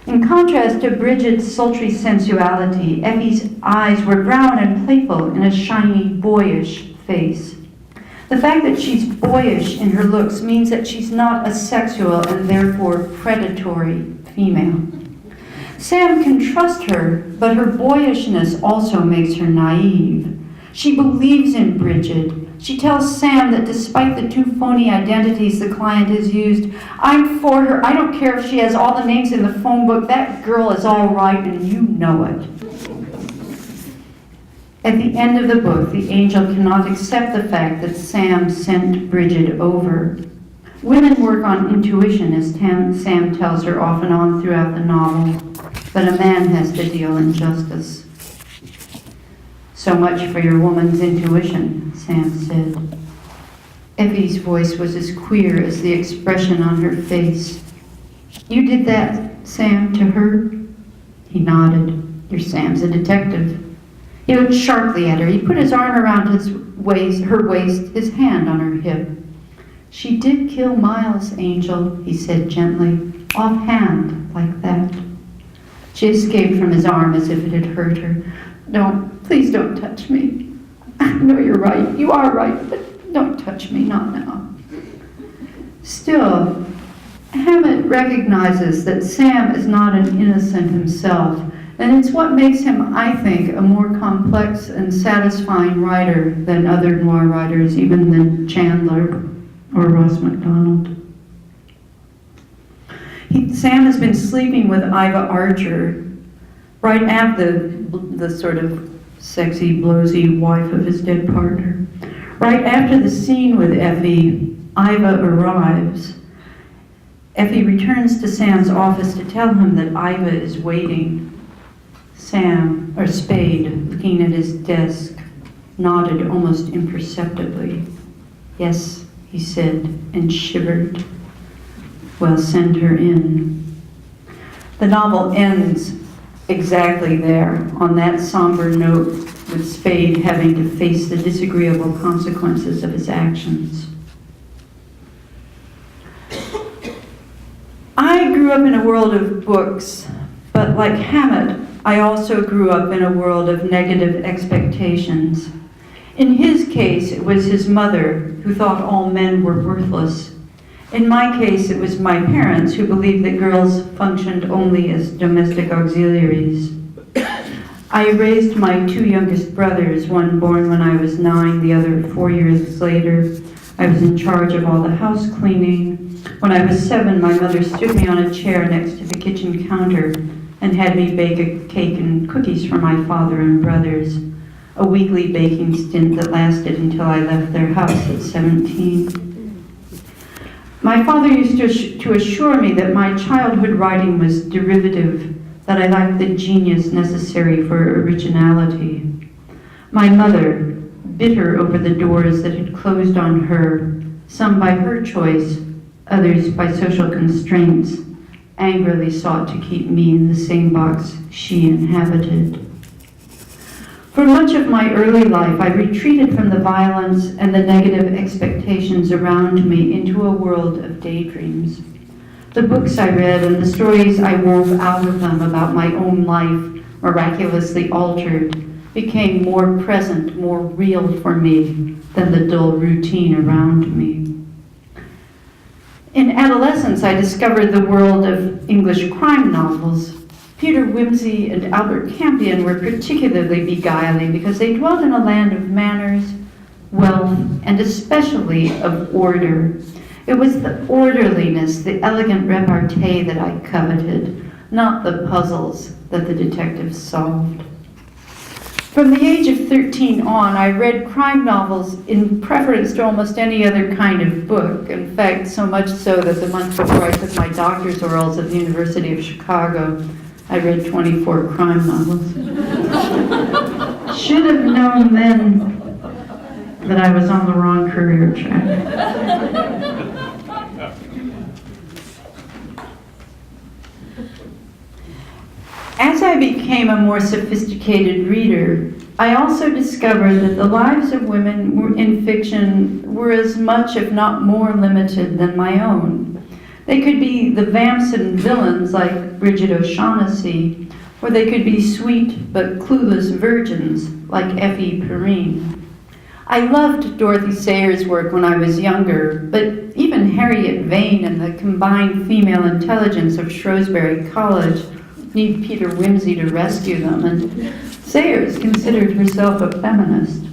In contrast to Bridget's sultry sensuality, Effie's eyes were brown and playful in a shiny, boyish face. The fact that she's boyish in her looks means that she's not a sexual and therefore predatory female. Sam can trust her, but her boyishness also makes her naive. She believes in Bridget. She tells Sam that despite the two phony identities the client has used, I'm for her. I don't care if she has all the names in the phone book. That girl is all right, and you know it. At the end of the book, the angel cannot accept the fact that Sam sent Bridget over. Women work on intuition, as Sam tells her off and on throughout the novel, but a man has to deal in justice. So much for your woman's intuition, Sam said. Effie's voice was as queer as the expression on her face. You did that, Sam, to her? He nodded. Your Sam's a detective. He looked sharply at her. He put his arm around her waist, his hand on her hip. She did kill Miles, Angel, he said gently, offhand, like that. She escaped from his arm as if it had hurt her. Please don't touch me. I know you're right. You are right, but don't touch me, not now. Still, Hammett recognizes that Sam is not an innocent himself, and it's what makes him, I think, a more complex and satisfying writer than other noir writers, even than Chandler or Ross MacDonald. Sam has been sleeping with Iva Archer right after the sort of sexy, blowsy wife of his dead partner. Right after the scene with Effie, Iva arrives. Effie returns to Sam's office to tell him that Iva is waiting. Spade, looking at his desk, nodded almost imperceptibly. Yes, he said, and shivered. Well, send her in. The novel ends exactly there, on that somber note, with Spade having to face the disagreeable consequences of his actions. I grew up in a world of books, but like Hammett, I also grew up in a world of negative expectations. In his case, it was his mother who thought all men were worthless. In my case, it was my parents who believed that girls functioned only as domestic auxiliaries. I raised my two youngest brothers, one born when I was 9, the other 4 years later. I was in charge of all the house cleaning. When I was 7, my mother stood me on a chair next to the kitchen counter and had me bake a cake and cookies for my father and brothers, a weekly baking stint that lasted until I left their house at 17. My father used to assure me that my childhood writing was derivative, that I lacked the genius necessary for originality. My mother, bitter over the doors that had closed on her, some by her choice, others by social constraints, angrily sought to keep me in the same box she inhabited. For much of my early life, I retreated from the violence and the negative expectations around me into a world of daydreams. The books I read and the stories I wove out of them about my own life, miraculously altered, became more present, more real for me than the dull routine around me. In adolescence, I discovered the world of English crime novels. Peter Wimsey and Albert Campion were particularly beguiling because they dwelt in a land of manners, wealth, and especially of order. It was the orderliness, the elegant repartee that I coveted, not the puzzles that the detectives solved. From the age of 13 on, I read crime novels in preference to almost any other kind of book. In fact, so much so that the month before I took my doctor's orals at the University of Chicago, I read 24 crime novels. Should have known then that I was on the wrong career track. As I became a more sophisticated reader, I also discovered that the lives of women in fiction were as much, if not more, limited than my own. They could be the vamps and villains like Bridget O'Shaughnessy, or they could be sweet but clueless virgins like Effie Perrine. I loved Dorothy Sayers' work when I was younger, but even Harriet Vane and the combined female intelligence of Shrewsbury College need Peter Wimsey to rescue them, and Sayers considered herself a feminist.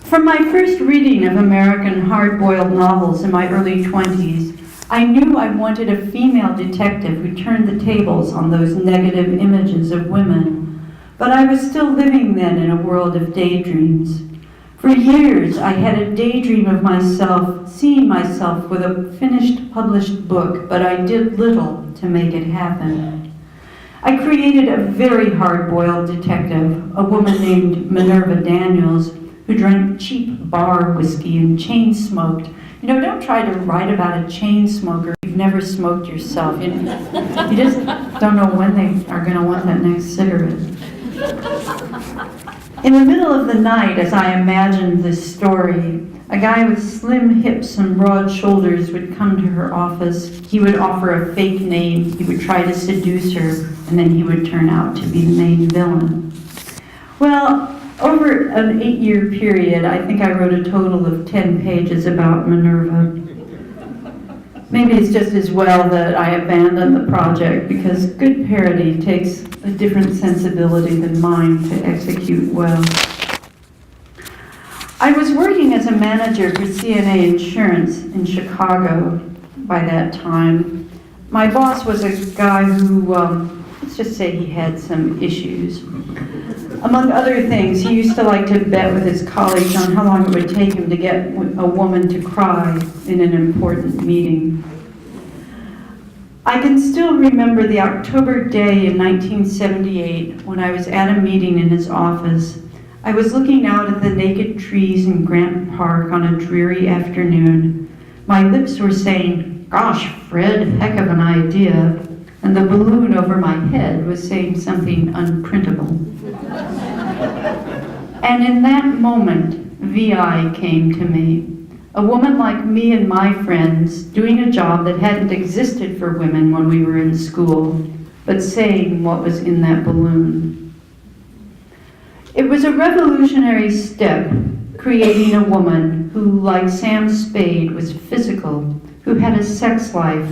From my first reading of American hard-boiled novels in my early 20s, I knew I wanted a female detective who turned the tables on those negative images of women. But I was still living then in a world of daydreams. For years, I had a daydream of myself, seeing myself with a finished published book, but I did little to make it happen. I created a very hard-boiled detective, a woman named Minerva Daniels, who drank cheap bar whiskey and chain smoked. You know, don't try to write about a chain smoker you've never smoked yourself. You just don't know when they are going to want that next cigarette. In the middle of the night, as I imagined this story, a guy with slim hips and broad shoulders would come to her office. He would offer a fake name, he would try to seduce her, and then he would turn out to be the main villain. Well, over an 8-year period, I think I wrote a total of 10 pages about Minerva. Maybe it's just as well that I abandoned the project, because good parody takes a different sensibility than mine to execute well. I was working as a manager for CNA Insurance in Chicago by that time. My boss was a guy who, let's just say he had some issues. Among other things, he used to like to bet with his colleagues on how long it would take him to get a woman to cry in an important meeting. I can still remember the October day in 1978 when I was at a meeting in his office. I was looking out at the naked trees in Grant Park on a dreary afternoon. My lips were saying, "Gosh, Fred, heck of an idea," and the balloon over my head was saying something unprintable. And in that moment, VI came to me. A woman like me and my friends, doing a job that hadn't existed for women when we were in school, but saying what was in that balloon. It was a revolutionary step, creating a woman who, like Sam Spade, was physical, who had a sex life,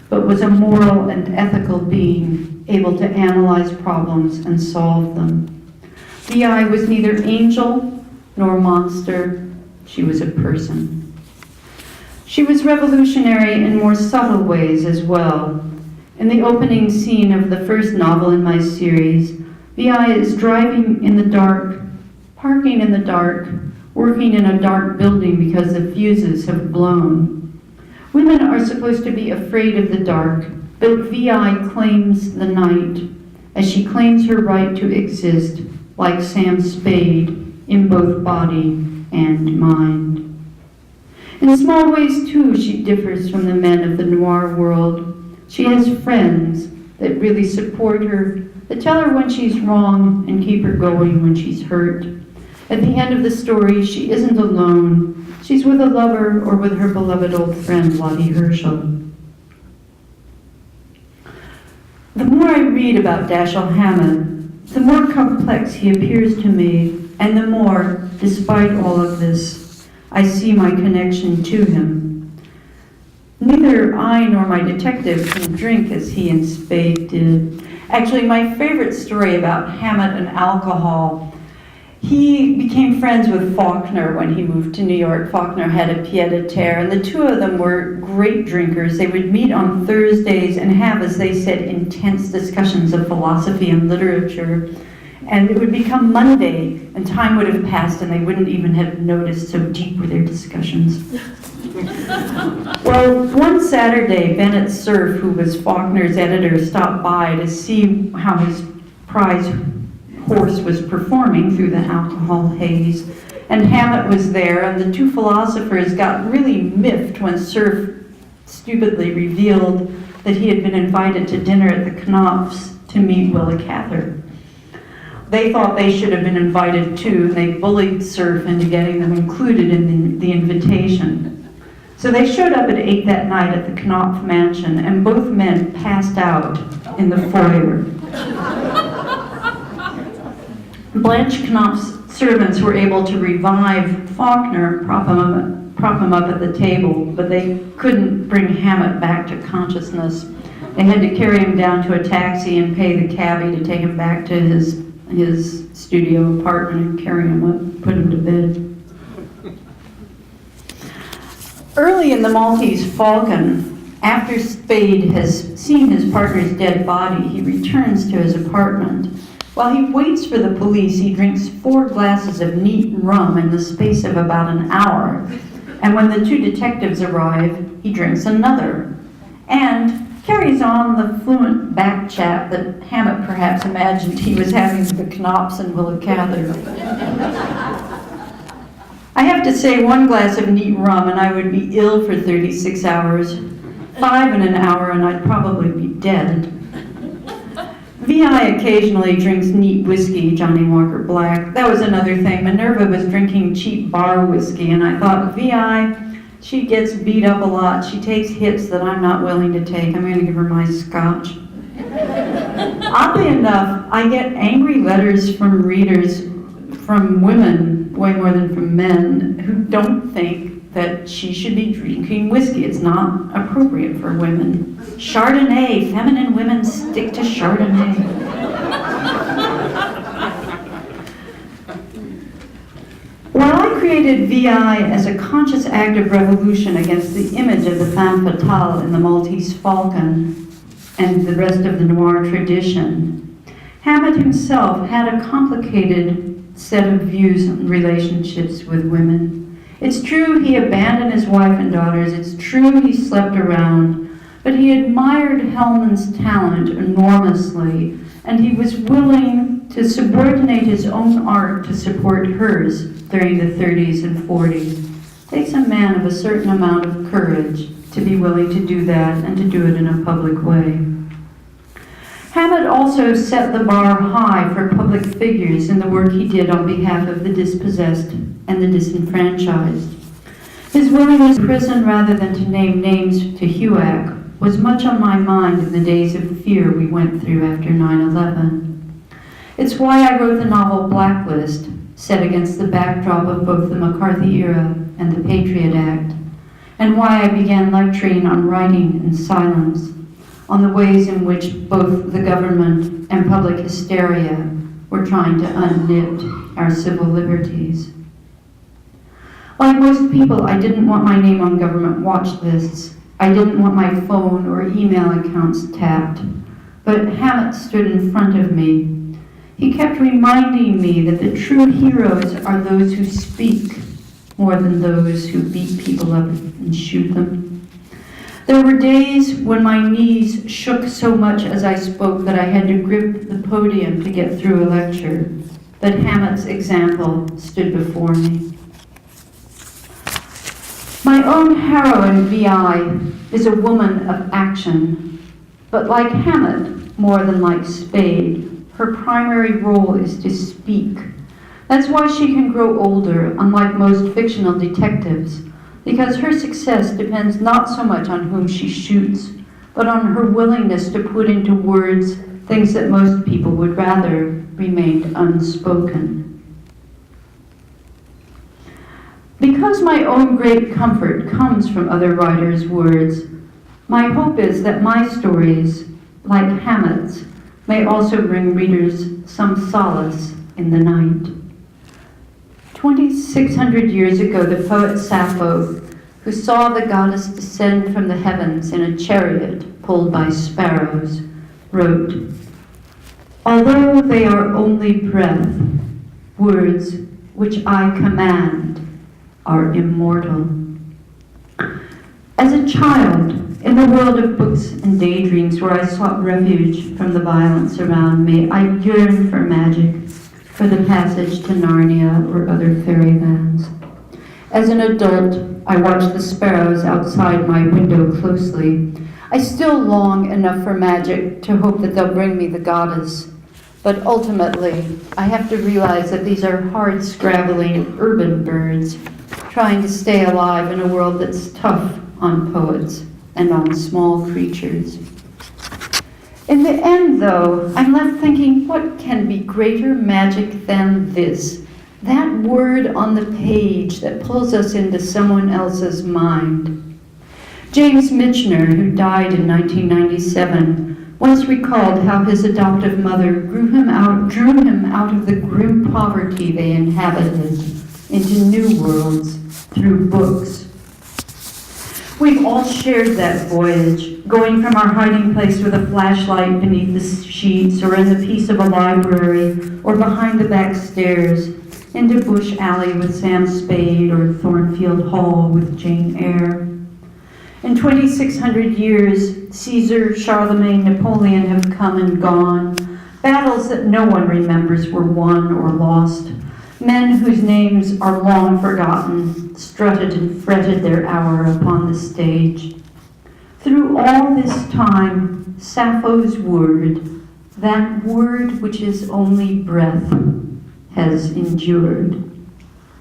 but was a moral and ethical being, able to analyze problems and solve them. VI was neither angel nor monster. She was a person. She was revolutionary in more subtle ways as well. In the opening scene of the first novel in my series, VI is driving in the dark, parking in the dark, working in a dark building because the fuses have blown. Women are supposed to be afraid of the dark, but VI claims the night, as she claims her right to exist, like Sam Spade, in both body and mind. In small ways, too, she differs from the men of the noir world. She has friends that really support her, that tell her when she's wrong and keep her going when she's hurt. At the end of the story, she isn't alone. She's with a lover or with her beloved old friend, Lottie Herschel. The more I read about Dashiell Hammett, the more complex he appears to me, and the more, despite all of this, I see my connection to him. Neither I nor my detective can drink as he and Spade did. Actually, my favorite story about Hammett and alcohol, he became friends with Faulkner when he moved to New York. Faulkner had a pied-à-terre, and the two of them were great drinkers. They would meet on Thursdays and have, as they said, intense discussions of philosophy and literature. And it would become Monday, and time would have passed, and they wouldn't even have noticed, so deep were their discussions. Well, one Saturday, Bennett Cerf, who was Faulkner's editor, stopped by to see how his prize horse was performing through the alcohol haze. And Hammett was there, and the two philosophers got really miffed when Cerf stupidly revealed that he had been invited to dinner at the Knopf's to meet Willa Cather. They thought they should have been invited too, and they bullied Cerf into getting them included in the invitation. So they showed up at 8 that night at the Knopf mansion, and both men passed out in the foyer. Blanche Knopf's servants were able to revive Faulkner, prop him up at the table, but they couldn't bring Hammett back to consciousness. They had to carry him down to a taxi and pay the cabbie to take him back to his studio apartment and carry him up, put him to bed. Early in the Maltese Falcon, after Spade has seen his partner's dead body, he returns to his apartment. While he waits for the police, he drinks 4 glasses of neat rum in the space of about an hour. And when the 2 detectives arrive, he drinks another. And carries on the fluent back chat that Hammett perhaps imagined he was having with the Knops and Willicather. I have to say, 1 glass of neat rum and I would be ill for 36 hours. 5 in an hour and I'd probably be dead. VI occasionally drinks neat whiskey, Johnny Walker Black. That was another thing. Minerva was drinking cheap bar whiskey, and I thought, VI, she gets beat up a lot. She takes hits that I'm not willing to take. I'm going to give her my scotch. Oddly enough, I get angry letters from readers, from women, way more than from men, who don't think that she should be drinking whiskey. It's not appropriate for women. Chardonnay, feminine women stick to Chardonnay. While I created VI as a conscious act of revolution against the image of the femme fatale in the Maltese Falcon and the rest of the noir tradition, Hammett himself had a complicated set of views on relationships with women. It's true he abandoned his wife and daughters. It's true he slept around. But he admired Hellman's talent enormously, and he was willing to subordinate his own art to support hers during the 30s and 40s. It takes a man of a certain amount of courage to be willing to do that and to do it in a public way. Hammett also set the bar high for public figures in the work he did on behalf of the dispossessed and the disenfranchised. His willingness to prison rather than to name names to HUAC was much on my mind in the days of fear we went through after 9/11. It's why I wrote the novel Blacklist, set against the backdrop of both the McCarthy era and the Patriot Act, and why I began lecturing on writing in silence, on the ways in which both the government and public hysteria were trying to unknit our civil liberties. Like most people, I didn't want my name on government watch lists. I didn't want my phone or email accounts tapped. But Hammett stood in front of me. He kept reminding me that the true heroes are those who speak more than those who beat people up and shoot them. There were days when my knees shook so much as I spoke that I had to grip the podium to get through a lecture. But Hammett's example stood before me. My own heroine, VI, is a woman of action, but like Hammett, more than like Spade, her primary role is to speak. That's why she can grow older, unlike most fictional detectives, because her success depends not so much on whom she shoots, but on her willingness to put into words things that most people would rather remained unspoken. Because my own great comfort comes from other writers' words, my hope is that my stories, like Hammett's, may also bring readers some solace in the night. 2,600 years ago, the poet Sappho, who saw the goddess descend from the heavens in a chariot pulled by sparrows, wrote, "Although they are only breath, words which I command are immortal." As a child, in the world of books and daydreams where I sought refuge from the violence around me, I yearned for magic, for the passage to Narnia or other fairylands. As an adult, I watched the sparrows outside my window closely. I still long enough for magic to hope that they'll bring me the goddess. But ultimately, I have to realize that these are hard-scrabbling urban birds trying to stay alive in a world that's tough on poets and on small creatures. In the end, though, I'm left thinking, what can be greater magic than this? That word on the page that pulls us into someone else's mind. James Michener, who died in 1997, once recalled how his adoptive mother drew him out of the grim poverty they inhabited into new worlds through books. We've all shared that voyage, going from our hiding place with a flashlight beneath the sheets or in the peace of a library or behind the back stairs into Bush Alley with Sam Spade or Thornfield Hall with Jane Eyre. In 2,600 years, Caesar, Charlemagne, Napoleon have come and gone. Battles that no one remembers were won or lost. Men whose names are long forgotten strutted and fretted their hour upon the stage. Through all this time, Sappho's word, that word which is only breath, has endured.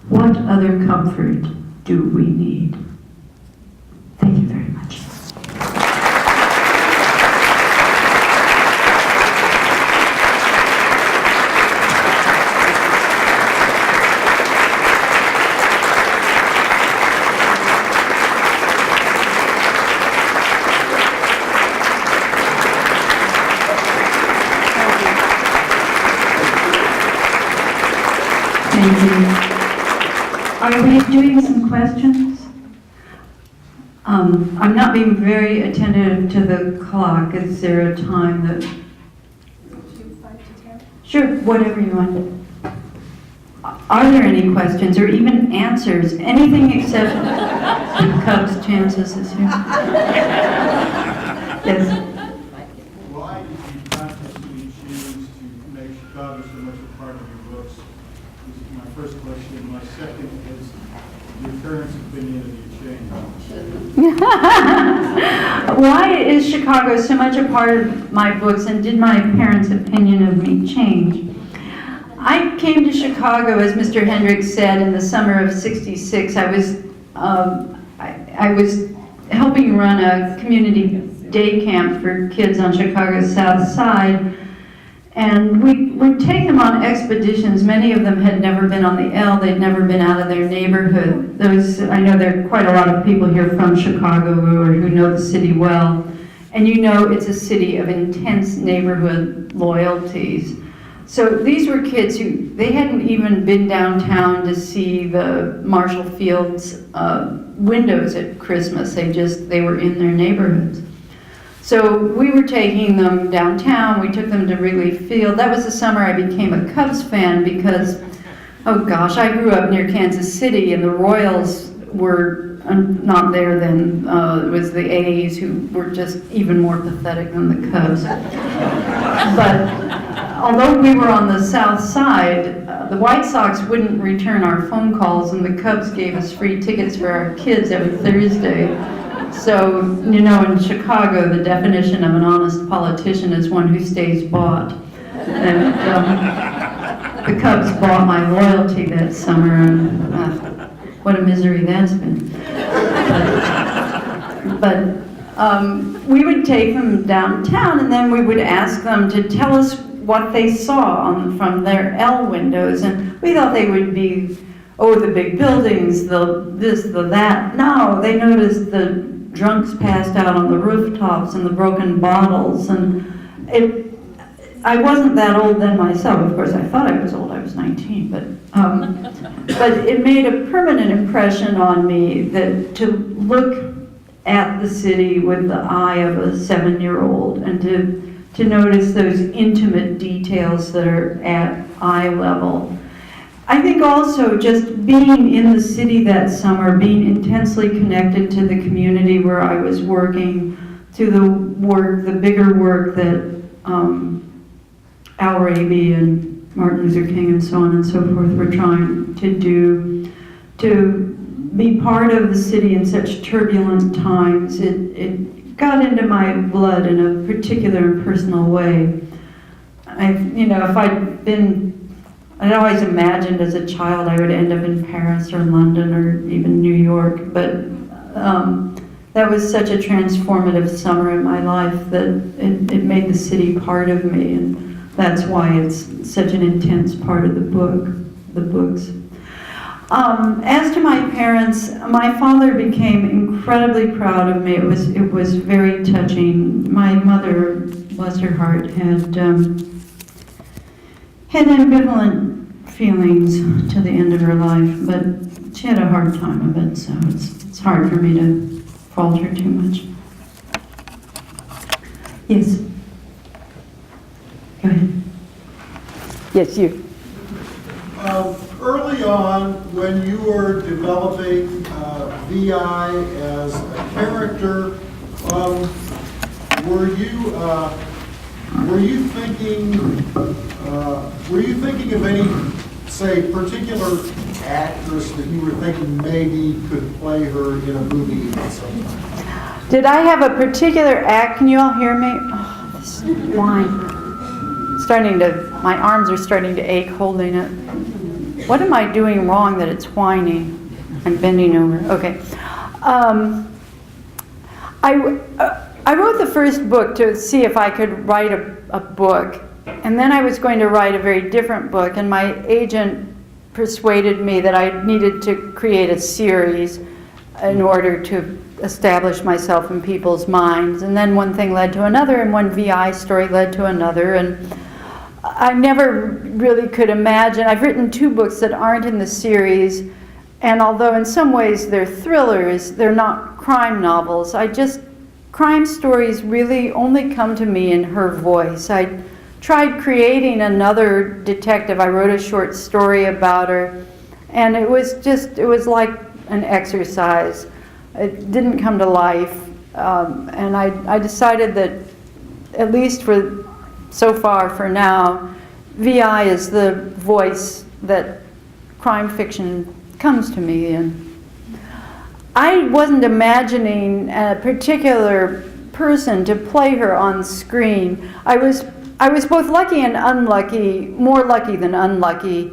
What other comfort do we need? Thank you very much. Thank you. Are we doing some questions? I'm not being very attentive to the clock. Is there a time that... 5 to 10? Sure, whatever you want. Are there any questions or even answers? Anything except the Cubs' chances this year? Yes. Why did you consciously choose to make Chicago so much a part of your books? This is my first question. My second is your current opinion of your change. Why is Chicago so much a part of my books, and did my parents' opinion of me change? I came to Chicago, as Mr. Hendricks said, in the summer of '66. I was helping run a community day camp for kids on Chicago's South Side, and we would take them on expeditions. Many of them had never been on the L. They'd never been out of their neighborhood. I know there are quite a lot of people here from Chicago who know the city well, and you know it's a city of intense neighborhood loyalties. So these were kids who, they hadn't even been downtown to see the Marshall Field's windows at Christmas. They were in their neighborhoods. So we were taking them downtown. We took them to Wrigley Field. That was the summer I became a Cubs fan because, oh gosh, I grew up near Kansas City and the Royals were not there then. It was the A's who were just even more pathetic than the Cubs. But although we were on the south side, the White Sox wouldn't return our phone calls, and the Cubs gave us free tickets for our kids every Thursday. So, you know, in Chicago, the definition of an honest politician is one who stays bought. And the Cubs bought my loyalty that summer, and what a misery that's been. But we would take them downtown, and then we would ask them to tell us what they saw from their L windows, and we thought they would be, oh, the big buildings, the this, the that. No, they noticed the drunks passed out on the rooftops and the broken bottles, and I wasn't that old then myself. Of course, I thought I was old. I was 19, but it made a permanent impression on me that to look at the city with the eye of a 7-year-old and to notice those intimate details that are at eye level. I think also just being in the city that summer, being intensely connected to the community where I was working, to the bigger work that Al Raby and Martin Luther King and so on and so forth were trying to do, to be part of the city in such turbulent times, it got into my blood in a particular and personal way. If I'd always imagined as a child I would end up in Paris or London or even New York, but that was such a transformative summer in my life that it made the city part of me, and that's why it's such an intense part of the book. the books. As to my parents, my father became incredibly proud of me. It was very touching. My mother, bless her heart, had ambivalent feelings to the end of her life, but she had a hard time of it, so it's hard for me to falter too much. Yes. Go ahead. Yes, you. Early on, when you were developing VI as a character, were you thinking of any, say, particular actress that you were thinking maybe could play her in a movie at some time? Did I have a particular act? Can you all hear me? Oh, this wine. My arms are starting to ache holding it. What am I doing wrong that it's whining? I'm bending over. Okay. I wrote the first book to see if I could write a book. And then I was going to write a very different book. And my agent persuaded me that I needed to create a series in order to establish myself in people's minds. And then one thing led to another, and one VI story led to another. And I never really could imagine. I've written 2 books that aren't in the series, and although in some ways they're thrillers, they're not crime novels. Crime stories really only come to me in her voice. I tried creating another detective. I wrote a short story about her, and it was like an exercise. It didn't come to life, and I decided that, at least so far for now, VI is the voice that crime fiction comes to me in. I wasn't imagining a particular person to play her on screen. I was both lucky and unlucky, more lucky than unlucky,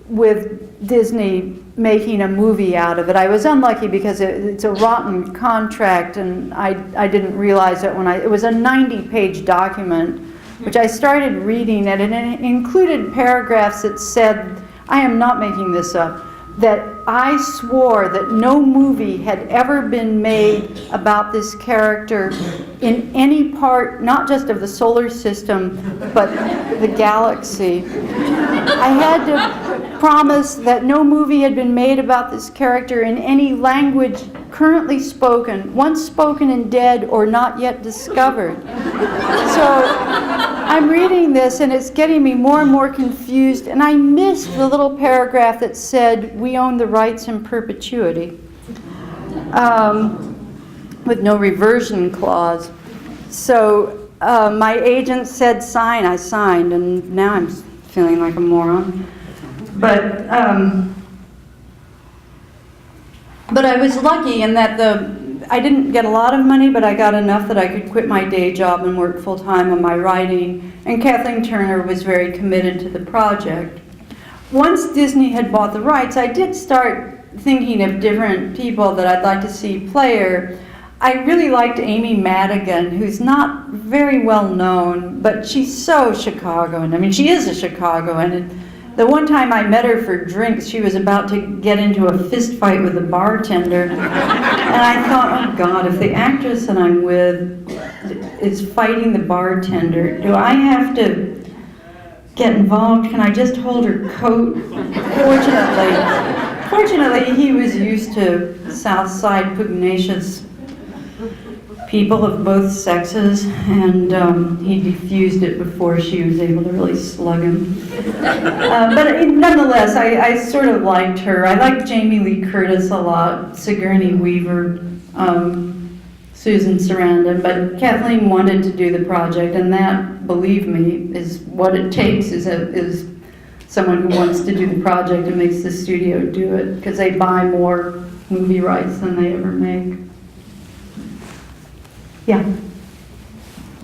with Disney making a movie out of it. I was unlucky because it's a rotten contract, and I didn't realize it it was a 90-page document, which I started reading, and it included paragraphs that said, I am not making this up, that I swore that no movie had ever been made about this character in any part, not just of the solar system, but the galaxy. I had to promise that no movie had been made about this character in any language currently spoken, once spoken and dead, or not yet discovered. So I'm reading this, and it's getting me more and more confused, and I missed the little paragraph that said, we own the rights in perpetuity, with no reversion clause. So my agent said sign, I signed, and now I'm feeling like a moron. But I was lucky in that I didn't get a lot of money, but I got enough that I could quit my day job and work full-time on my writing. And Kathleen Turner was very committed to the project. Once Disney had bought the rights, I did start thinking of different people that I'd like to see play her. I really liked Amy Madigan, who's not very well known, but she's so Chicagoan. I mean, she is a Chicagoan. And the one time I met her for drinks, she was about to get into a fist fight with a bartender. And I thought, oh God, if the actress that I'm with is fighting the bartender, do I have to get involved? Can I just hold her coat? Fortunately, he was used to South Side pugnacious people of both sexes, and he diffused it before she was able to really slug him. But nonetheless, I sort of liked her. I liked Jamie Lee Curtis a lot, Sigourney Weaver, Susan Sarandon, but Kathleen wanted to do the project, and that, believe me, is what it takes, is someone who wants to do the project and makes the studio do it, because they buy more movie rights than they ever make. Yeah.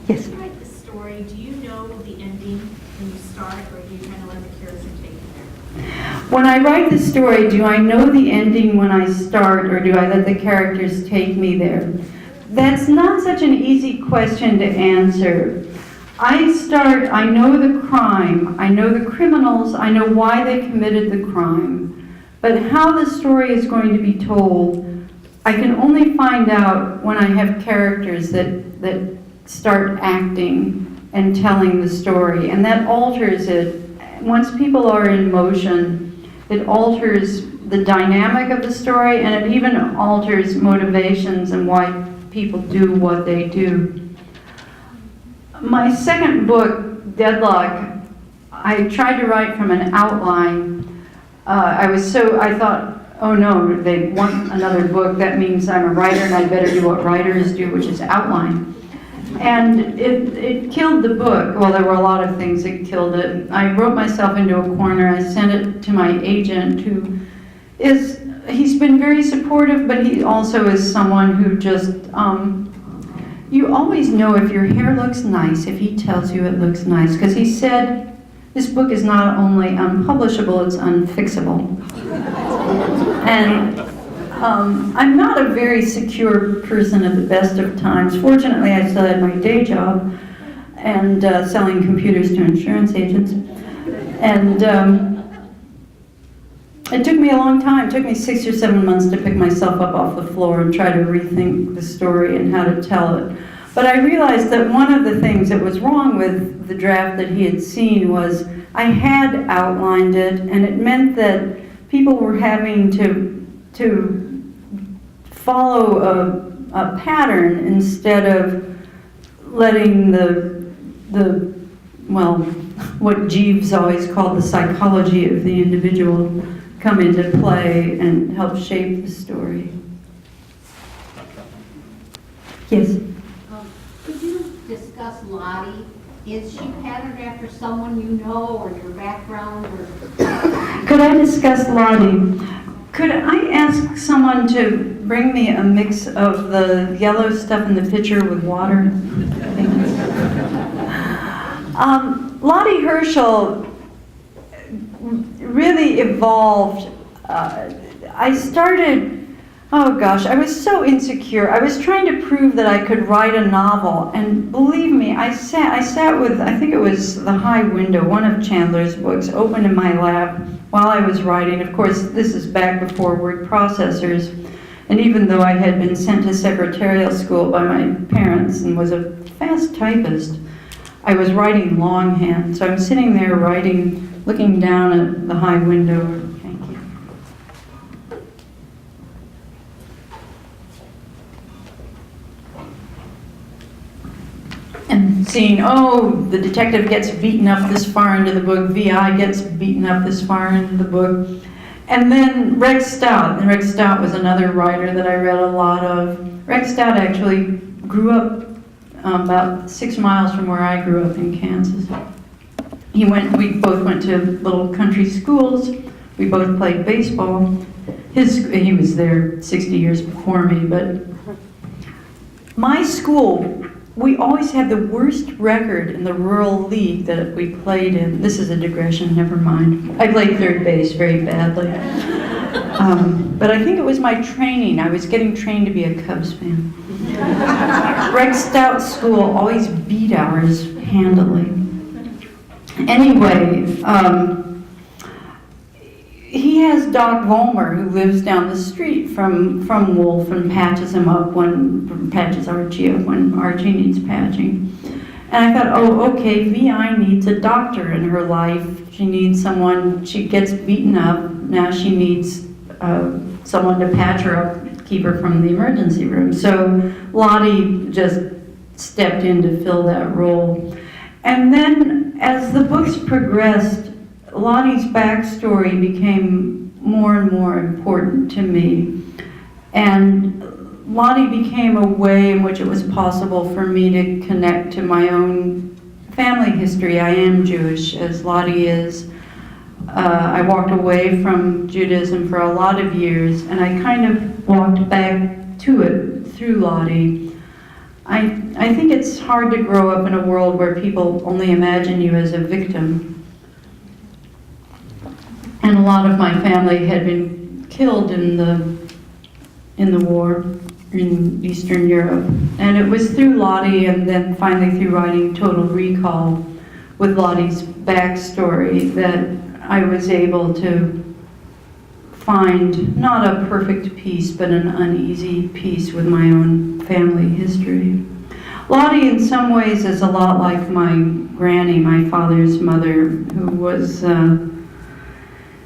Yes. When you write the story, do you know the ending when you start, or do you kind of let the character take you there? When I write the story, do I know the ending when I start, or do I let the characters take me there? That's not such an easy question to answer. I know the crime, I know the criminals, I know why they committed the crime, but how the story is going to be told, I can only find out when I have characters that start acting and telling the story, and that alters it. Once people are in motion, it alters the dynamic of the story, and it even alters motivations and why people do what they do. My second book, Deadlock, I tried to write from an outline. I thought, oh no, they want another book. That means I'm a writer and I better do what writers do, which is outline. And it killed the book. Well, there were a lot of things that killed it. I wrote myself into a corner. I sent it to my agent, he's been very supportive, but he also is someone who just, you always know if your hair looks nice, if he tells you it looks nice, because he said, this book is not only unpublishable, it's unfixable. And I'm not a very secure person at the best of times. Fortunately, I still had my day job and selling computers to insurance agents. And it took me a long time. It took me 6 or 7 months to pick myself up off the floor and try to rethink the story and how to tell it. But I realized that one of the things that was wrong with the draft that he had seen was I had outlined it, and it meant that people were having to follow a pattern instead of letting what Jeeves always called the psychology of the individual come into play and help shape the story. Yes? Could you discuss Lottie? Is she patterned after someone you know or your background? Could I discuss Lottie? Could I ask someone to bring me a mix of the yellow stuff in the pitcher with water? Thank you. Lottie Herschel really evolved. I was so insecure. I was trying to prove that I could write a novel, and believe me, I sat with, I think it was The High Window, one of Chandler's books, open in my lap while I was writing. Of course, this is back before word processors, and even though I had been sent to secretarial school by my parents and was a fast typist, I was writing longhand. So I'm sitting there writing, looking down at the high window. Thank you. And seeing, oh, the detective gets beaten up this far into the book, VI gets beaten up this far into the book. And then Rex Stout, and Rex Stout was another writer that I read a lot of. Rex Stout actually grew up about 6 miles from where I grew up in Kansas. We both went to little country schools. We both played baseball. He was there 60 years before me, but my school, we always had the worst record in the rural league that we played in. This is a digression, never mind. I played third base very badly. But I think it was my training. I was getting trained to be a Cubs fan. Rex Stout's school always beat ours handily. Anyway, he has Doc Vollmer, who lives down the street from Wolf and patches Archie up when Archie needs patching. And I thought, oh, okay, VI needs a doctor in her life. She needs someone, she gets beaten up, now she needs someone to patch her up, keep her from the emergency room. So Lottie just stepped in to fill that role. And then as the books progressed, Lottie's backstory became more and more important to me. And Lottie became a way in which it was possible for me to connect to my own family history. I am Jewish, as Lottie is. I walked away from Judaism for a lot of years, and I kind of walked back to it through Lottie. I think it's hard to grow up in a world where people only imagine you as a victim. And a lot of my family had been killed in the war. in Eastern Europe. And it was through Lottie and then finally through writing Total Recall with Lottie's backstory that I was able to find not a perfect peace, but an uneasy peace with my own family history. Lottie in some ways is a lot like my granny, my father's mother, who was,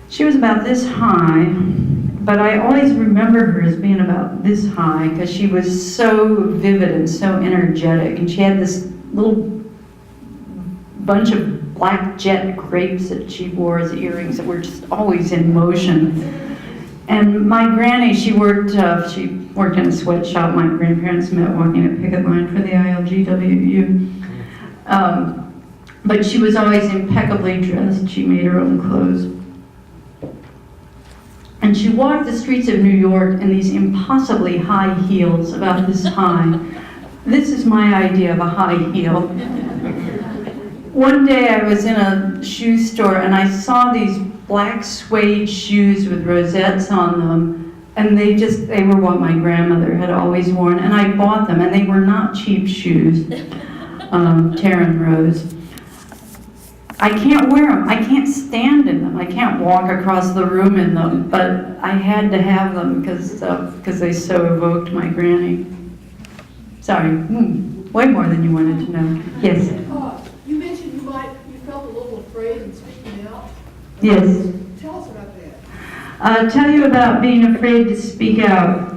she was about this high, but I always remember her as being about this high because she was so vivid and so energetic, and she had this little bunch of black jet grapes that she wore as earrings that were just always in motion. And my granny, she worked in a sweatshop. My grandparents met walking a picket line for the ILGWU. But she was always impeccably dressed. She made her own clothes. And she walked the streets of New York in these impossibly high heels, about this high. This is my idea of a high heel. One day I was in a shoe store and I saw these black suede shoes with rosettes on them, and they were what my grandmother had always worn, and I bought them, and they were not cheap shoes, Terran Rose. I can't wear them, I can't stand in them, I can't walk across the room in them, but I had to have them because they so evoked my granny. Sorry, way more than you wanted to know. Yes? You mentioned you felt a little afraid in speaking out. Yes. Tell us about that. Tell you about being afraid to speak out.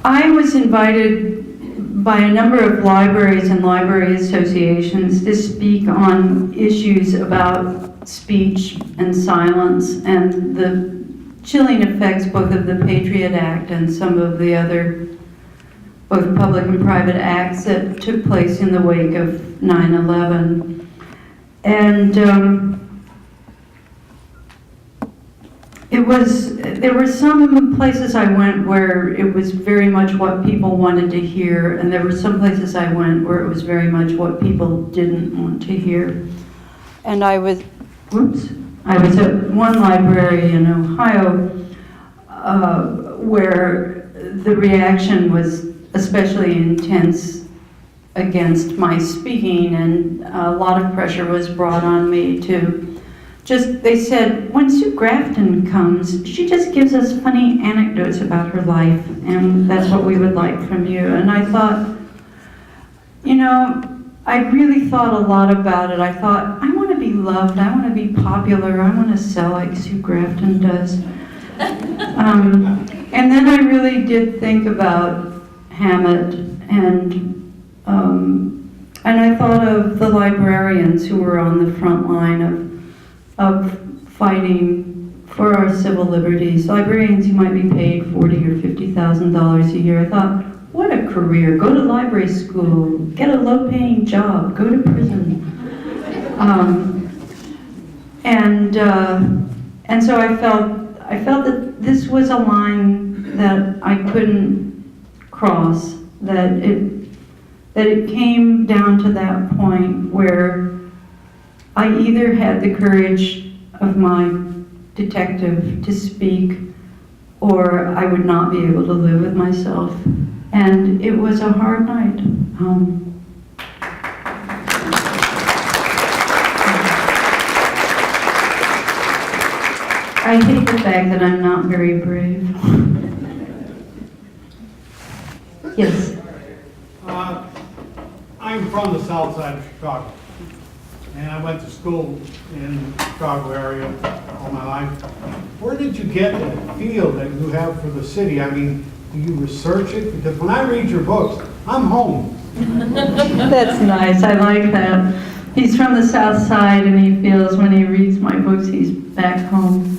I was invited by a number of libraries and library associations to speak on issues about speech and silence and the chilling effects both of the Patriot Act and some of the other both public and private acts that took place in the wake of 9/11. And there were some places I went where it was very much what people wanted to hear, and there were some places I went where it was very much what people didn't want to hear. And I was at one library in Ohio where the reaction was especially intense against my speaking, and a lot of pressure was brought on me to they said, when Sue Grafton comes, she just gives us funny anecdotes about her life, and that's what we would like from you. And I thought, I really thought a lot about it. I thought, I want to be loved, I want to be popular, I want to sell like Sue Grafton does. And then I really did think about Hammett, and I thought of the librarians who were on the front line of fighting for our civil liberties. Librarians who might be paid $40,000 or $50,000 a year. I thought, what a career. Go to library school, get a low-paying job, go to prison. And so I felt that this was a line that I couldn't cross, that it came down to that point where I either had the courage of my detective to speak, or I would not be able to live with myself. And it was a hard night. I hate the fact that I'm not very brave. Yes. I'm from the south side of Chicago, and I went to school in the Chicago area all my life. Where did you get that feel that you have for the city? I mean, do you research it? Because when I read your books, I'm home. That's nice. I like that. He's from the south side, and he feels when he reads my books he's back home.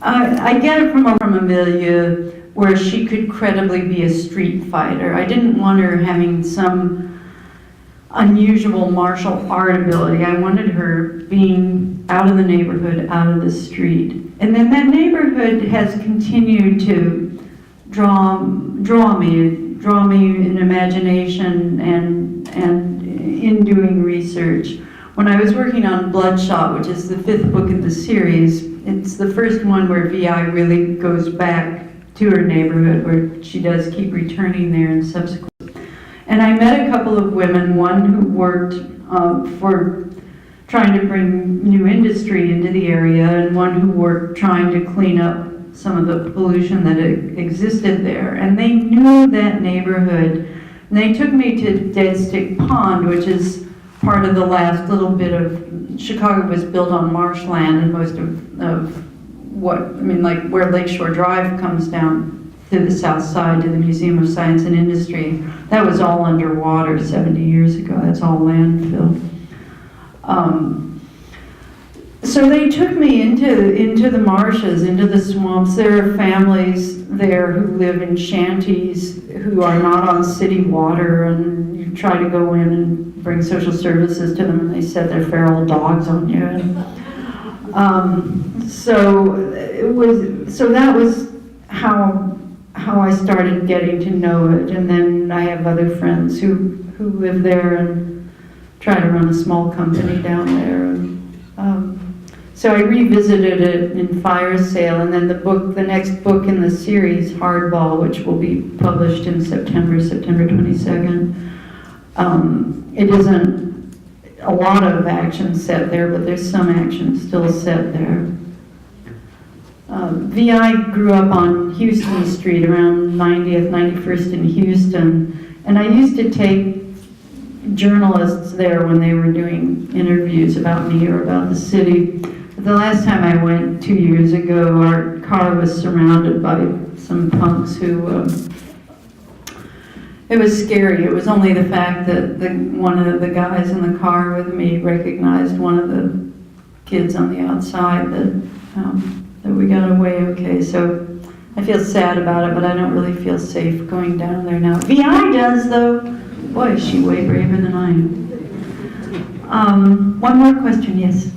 I get it from a milieu where she could credibly be a street fighter. I didn't want her having some unusual martial art ability. I wanted her being out of the neighborhood, out of the street. And then that neighborhood has continued to draw me in imagination and in doing research. When I was working on Bloodshot, which is the 5th book in the series, it's the first one where Vi really goes back to her neighborhood, where she does keep returning there in subsequent. And I met a couple of women, one who worked for trying to bring new industry into the area, and one who worked trying to clean up some of the pollution that existed there. And they knew that neighborhood. And they took me to Dead Stick Pond, which is part of the last little bit of, Chicago was built on marshland, and most of like where Lakeshore Drive comes down to the south side to the Museum of Science and Industry, that was all underwater 70 years ago. That's all landfill. So they took me into the marshes, into the swamps. There are families there who live in shanties who are not on city water, and you try to go in and bring social services to them, and they set their feral dogs on you. So that was how I started getting to know it. And then I have other friends who live there and try to run a small company down there. And, so I revisited it in Fire Sale, and then the next book in the series, Hardball, which will be published in September 22nd. It isn't a lot of action set there, but there's some action still set there. Vi grew up on Houston Street around 90th, 91st in Houston, and I used to take journalists there when they were doing interviews about me or about the city. The last time I went 2 years ago, our car was surrounded by some punks who, it was scary. It was only the fact that one of the guys in the car with me recognized one of the kids on the outside that we got away okay. So I feel sad about it, but I don't really feel safe going down there now. Vi does, though. Boy, is she way braver than I am. One more question, yes.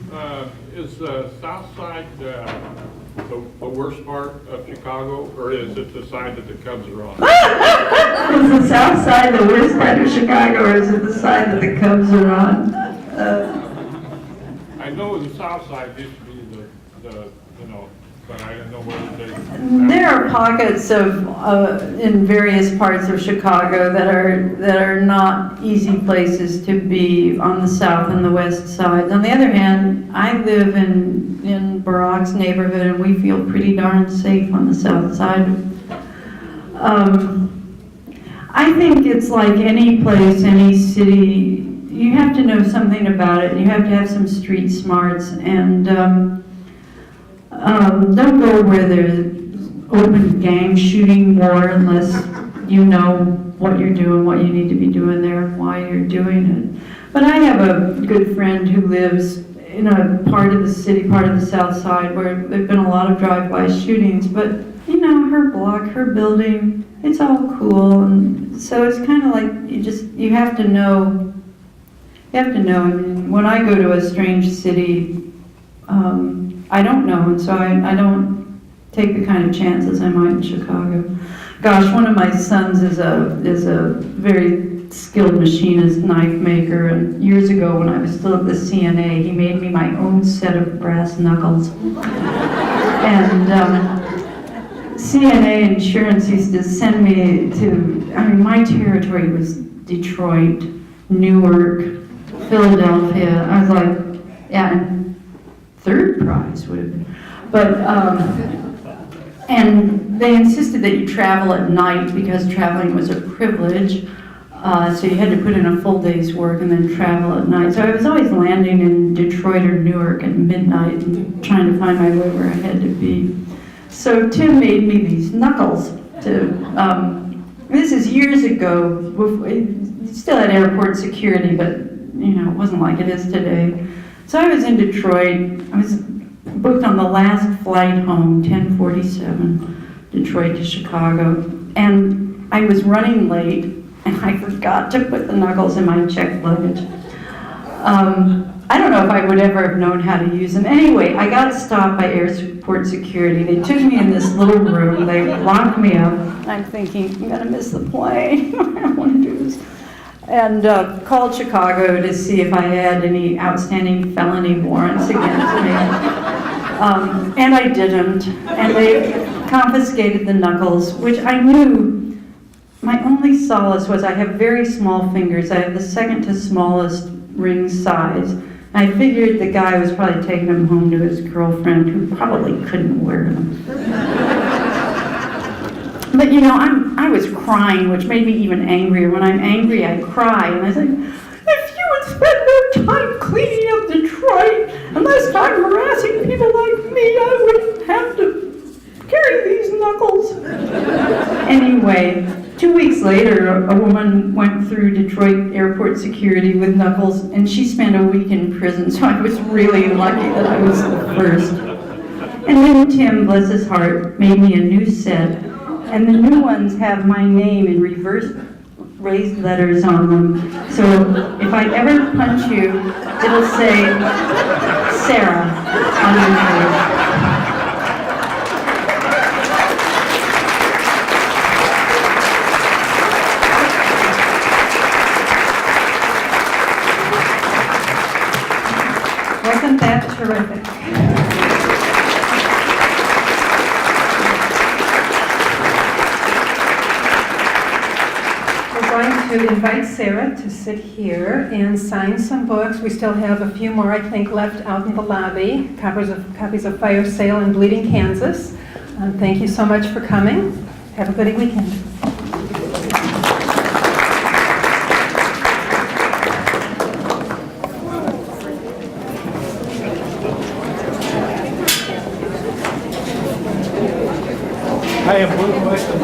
Is the south side the worst part of Chicago, or is it the side that the Cubs are on? Is the south side the worst part of Chicago, or is it the side that the Cubs are on? I know the south side used to be but I don't know whether they... There are pockets of in various parts of Chicago that are not easy places to be on the south and the west sides. On the other hand, I live in Barack's neighborhood, and we feel pretty darn safe on the south side. I think it's like any place, any city. You have to know something about it, and you have to have some street smarts, and don't go where there's open gang shooting war unless you know what you're doing, what you need to be doing there, and why you're doing it. But I have a good friend who lives in a part of the city, part of the south side, where there've been a lot of drive-by shootings, but her block, her building, it's all cool. And so it's kind of like you have to know. I mean, when I go to a strange city, I don't know, and so I don't take the kind of chances I might in Chicago. Gosh, one of my sons is a very skilled machinist, knife maker, and years ago when I was still at the CNA, he made me my own set of brass knuckles. And CNA Insurance used to send me to, my territory was Detroit, Newark, Philadelphia. I was like, and third prize would have been. But, and they insisted that you travel at night because traveling was a privilege. So you had to put in a full day's work and then travel at night. So I was always landing in Detroit or Newark at midnight and trying to find my way where I had to be. So Tim made me these knuckles this is years ago. It still had airport security, but it wasn't like it is today. So I was in Detroit. I was booked on the last flight home, 10:47, Detroit to Chicago. And I was running late, and I forgot to put the knuckles in my checked luggage. I don't know if I would ever have known how to use them. Anyway, I got stopped by airport security. They took me in this little room. They locked me up. I'm thinking, I'm going to miss the plane. I don't want to do this. and called Chicago to see if I had any outstanding felony warrants against me. And I didn't. And they confiscated the knuckles, which I knew my only solace was I have very small fingers. I have the second to smallest ring size. I figured the guy was probably taking them home to his girlfriend, who probably couldn't wear them. But you know, I was crying, which made me even angrier. When I'm angry, I cry, and I say, if you would spend more time cleaning up Detroit and less time harassing people like me, I wouldn't have to carry these knuckles. Anyway, 2 weeks later, a woman went through Detroit airport security with knuckles, and she spent a week in prison, so I was really lucky that I was the first. And then Tim, bless his heart, made me a new set, and the new ones have my name in reverse raised letters on them. So if I ever punch you, it'll say Sara on your face. Wasn't that terrific? We're going to invite Sara to sit here and sign some books. We still have a few more, I think, left out in the lobby. Copies of Fire Sale and Bleeding Kansas. Thank you so much for coming. Have a good weekend. I have one question.